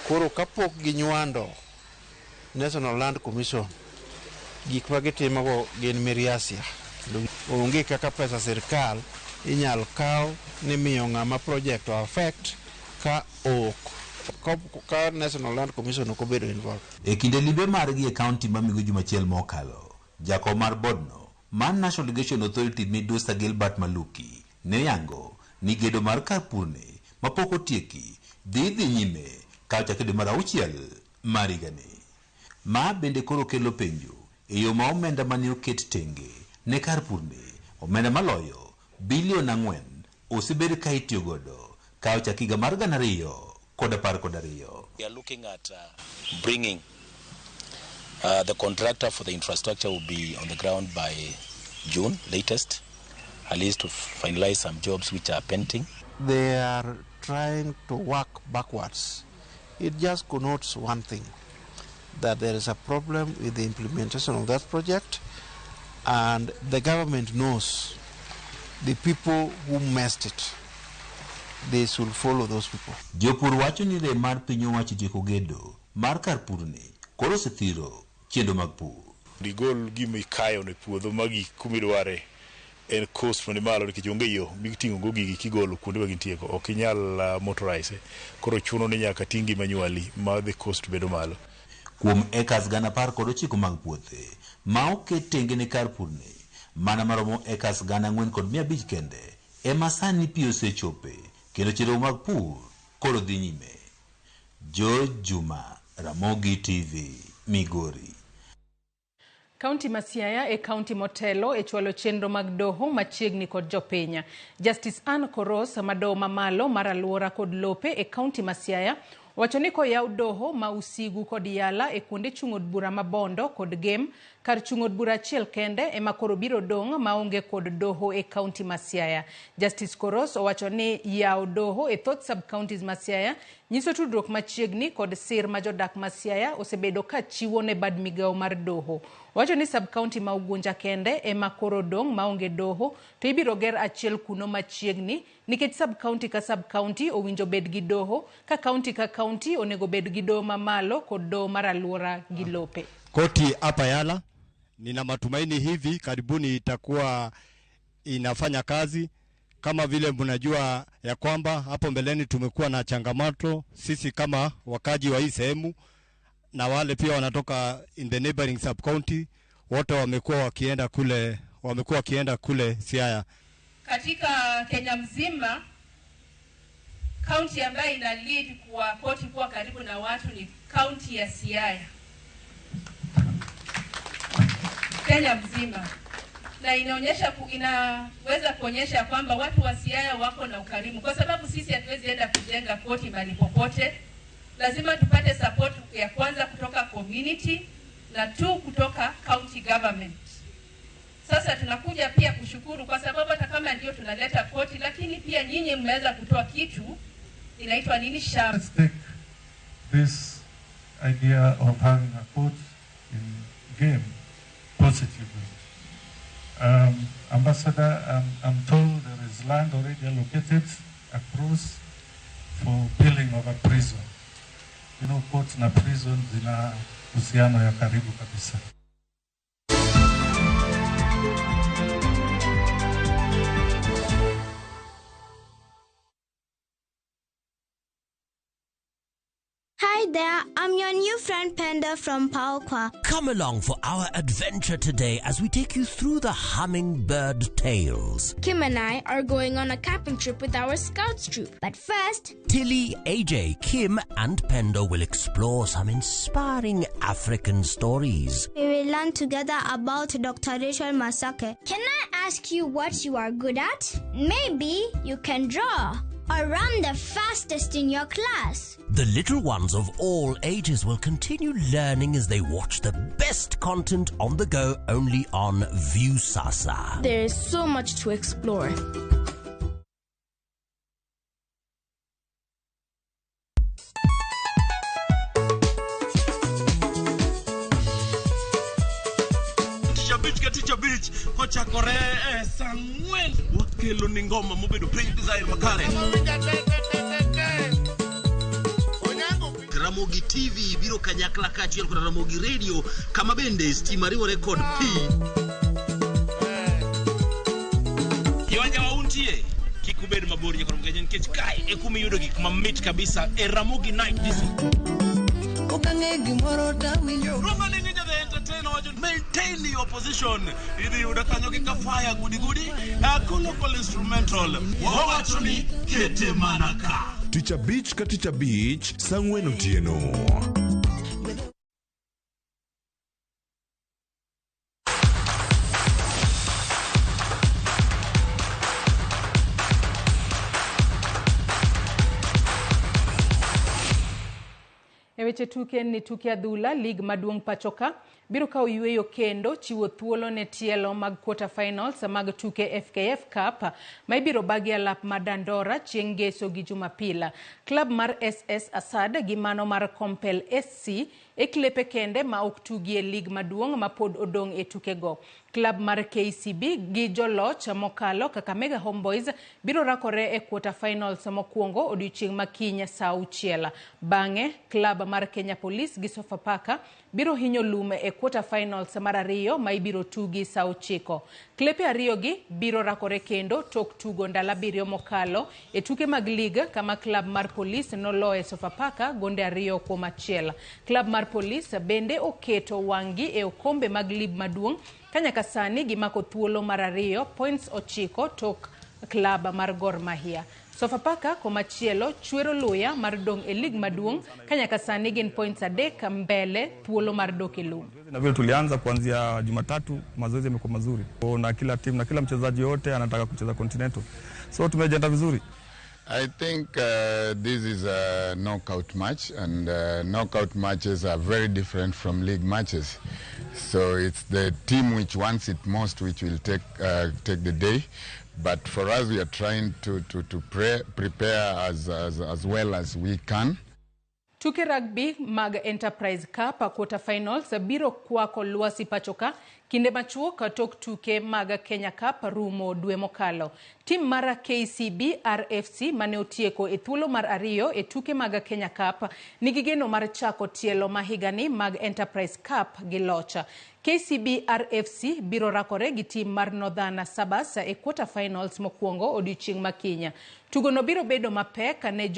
Speaker 27: Koro kapok ginywando National Land Commission gik ma gitimogo gin miriasia. Onge kaka pesa sirkal inyal kaw ni miyo ng'ama project affect ka ok ka National Land Commission ok obedo involved.
Speaker 17: E kinde limbe margi e kaunti ma Migori jumachiel mokalo, jakom mar bodno man National Irrigation Authority Midusa Gilbert Maluki ne yango ni gedo mar kar purne ma pok otieki dhi nyime ka chakede mar 6 mar higani. Ma bende koro kelo penjo e yo ma omenda mane oket tenge ne kar purne omenda maloyo bilion 4 osebed ka itiyo godo ka ochak higa mar 2012.
Speaker 18: We are looking at bringing the contractor for the infrastructure will be on the ground by June latest, at least to finalize some jobs which are pending.
Speaker 27: They are trying to work backwards. It just connotes one thing, that there is a problem with the implementation of that project, and the government knows the people who messed it. They should follow those people.
Speaker 17: Jopur wacho ni rem mar piny owacho tieko gedo mar kar purni koro sethiro chenro mag pur.
Speaker 19: Digol gima ikayo ne puodho magi kumidware en cost mani malo nikech onge yo miting'o go gigi kigolo kuonde ma gintie ko ok inyal motorize, koro chuno ni nyaka tingi manually ma the cost bedo malo.
Speaker 17: Kuom ekas 19 mag puothe ma oket tenge ne kar purni, mana maromo ekas 4,500 kende ema sani pi osechope kendo chenro mag pur koro dhi nyime. George Juma, Ramogi TV, Migori.
Speaker 1: Kaunti ma Siaya e kaunti motelo e chwalo chenro mag doho machiegni kod jopiny. Justice Ann Koros madoho mamalo mar aluora kod lope e kaunti ma Siaya wacho ni koyaw doho ma usigu kod yala e kuonde chung'od bura mabondo kod gem, kar chung'od bura achiel kende ema koro biro dong' maonge kod doho e kaunti ma Siaya. Justice Koros owacho ni yaw doho e thoth sub counties ma Siaya nyiso tudruok machiegni kod sir ma jodak ma Siaya osebedo ka chiwo ne bad migawo mar doho. Wacho ni sub county ma Ugunja kende ema koro dong' maonge doho, to ibiro ger achiel kuno machiegni nikech sub county ka sub county owinjo bed gi doho, ka county ka county onego bed gi doho mamalo kod doho mar aluora gi lope.
Speaker 2: Koti hapa Yala, nina matumaini hivi karibuni itakuwa inafanya kazi. Kama vile mnajua ya kwamba hapo mbeleni tumekuwa na changamoto sisi kama wakaji wa hii sehemu, na wale pia wanatoka in the neighboring sub county, wote wamekuwa wakienda kule Siaya.
Speaker 4: Katika Kenya mzima, county ambayo ina lead kwa koti kuwa karibu na watu ni county ya Siaya. Kenya mzima. Na inaweza kuonyesha kwamba watu wa Siaya wako na ukarimu, kwa sababu sisi hatuwezi enda kujenga koti mahali popote. Lazima tupate support ya kwanza kutoka community na 2 kutoka county government. Sasa tunakuja pia kushukuru kwa sababu hata kama ndio tunaleta koti, lakini pia nyinyi mmeweza kutoa kitu inaitwa nini shamba.
Speaker 20: This idea of having a court in game positively. Ambassador, I'm told there is land already allocated across for building of a prison. You know, courts na prison zina uhusiano ya karibu kabisa.
Speaker 21: Hi there, I'm your new friend Panda from Paokwa.
Speaker 22: Come along for our adventure today as we take you through the hummingbird tales.
Speaker 21: Kim and I are going on a camping trip with our Scouts troop. But first,
Speaker 22: Tilly, AJ, Kim and Pendo will explore some inspiring African stories.
Speaker 21: we will learn together about Dr. Rachel Masake. Can I ask you what you are good at? Maybe you can draw or run the fastest in your class.
Speaker 22: The little ones of all ages will continue learning as they watch the best content on the go only on Viusasa.
Speaker 21: There is so much to explore.
Speaker 23: Teacher Beach, kochakore sangwen wakelo ni ngoma mobedo pink design makare. Ramogi TV biro kanyakla kachiel kod Ramogi Radio kama bende stima riwo record P. Yonja wauntie kikubed mabor nyakoro mgenye nkech kai ekumi yudo gik mamit kabisa e Ramogi Night this week. Romani Ninja the Entertainer wajon maintain your position. Idi udakanyo kika fire goody local instrumental. Wawachoni kete manaka.
Speaker 14: Teacher Beach ka Teacher Beach sangwen otieno.
Speaker 1: weche tuke ni tuke adhula lig maduong' pachoka biro kawo yweyo kendo chiwo thuolo ne tielo mag quarter finals mag tuke FKF Cup ma ibiro bagi alap ma Dandora chieng' Ngeso gi Jumapil. Klab mar SS Asad gi mano mar Compel SC e klepe kende ma ok tugi e lig maduong' ma pod odong' e tukego. Klab mar KCB gi joloch mokalo Kakamega Homeboys biro rakore e quarter finals mokwongo odiochieng' makiny saa 6. Bang'e klab mar Kenya Police gi Sofapaka biro hinyo lum e quarter finals mar ariyo ma ibiro tugi saa 9. Klepe ariyo gi biro rakore kendo tok tugo ndalo 7 mokalo e tuke mag liga kama klab mar Police noloye Sofapaka gonde 2-1. Klab mar Police bende oketo wangi e okombe mag lig maduong' kanyaka sani gimako thuolo mar 2 points 9 tok klab mar Gor Mahia. Sofapaka komachielo chwero luya mar dong e lig maduong' kanyaka sani gin points 3 mbele thuolo mar dok e lum.
Speaker 6: Na vile tulianza kuanzia Jumatatu mazoezi yamekuwa mazuri. Na kila timu na kila mchezaji yote anataka kucheza Continental. So tumejiandaa vizuri.
Speaker 8: I think this is a knockout match, and knockout matches are very different from league matches. So it's the team which wants it most which will take the day. But for us, we are trying to prepare as well as we can.
Speaker 1: Tuke rugby mag Enterprise Cup quarter finals biro kwako Luasi pachoka kinde machuok tok tuke mag Kenya Cup rumo dwe mokalo. Tim mara KCB RFC mane otieko e thuolo mar 2 e tuke mag Kenya Cup nigi geno mar chako tielo mahigani mag Enterprise Cup gi locha. KCB RFC biro rakore gi tim mar Northern Sabas e quarter finals mokwongo odiochieng' makinya. Tugo no biro bedo mapek ne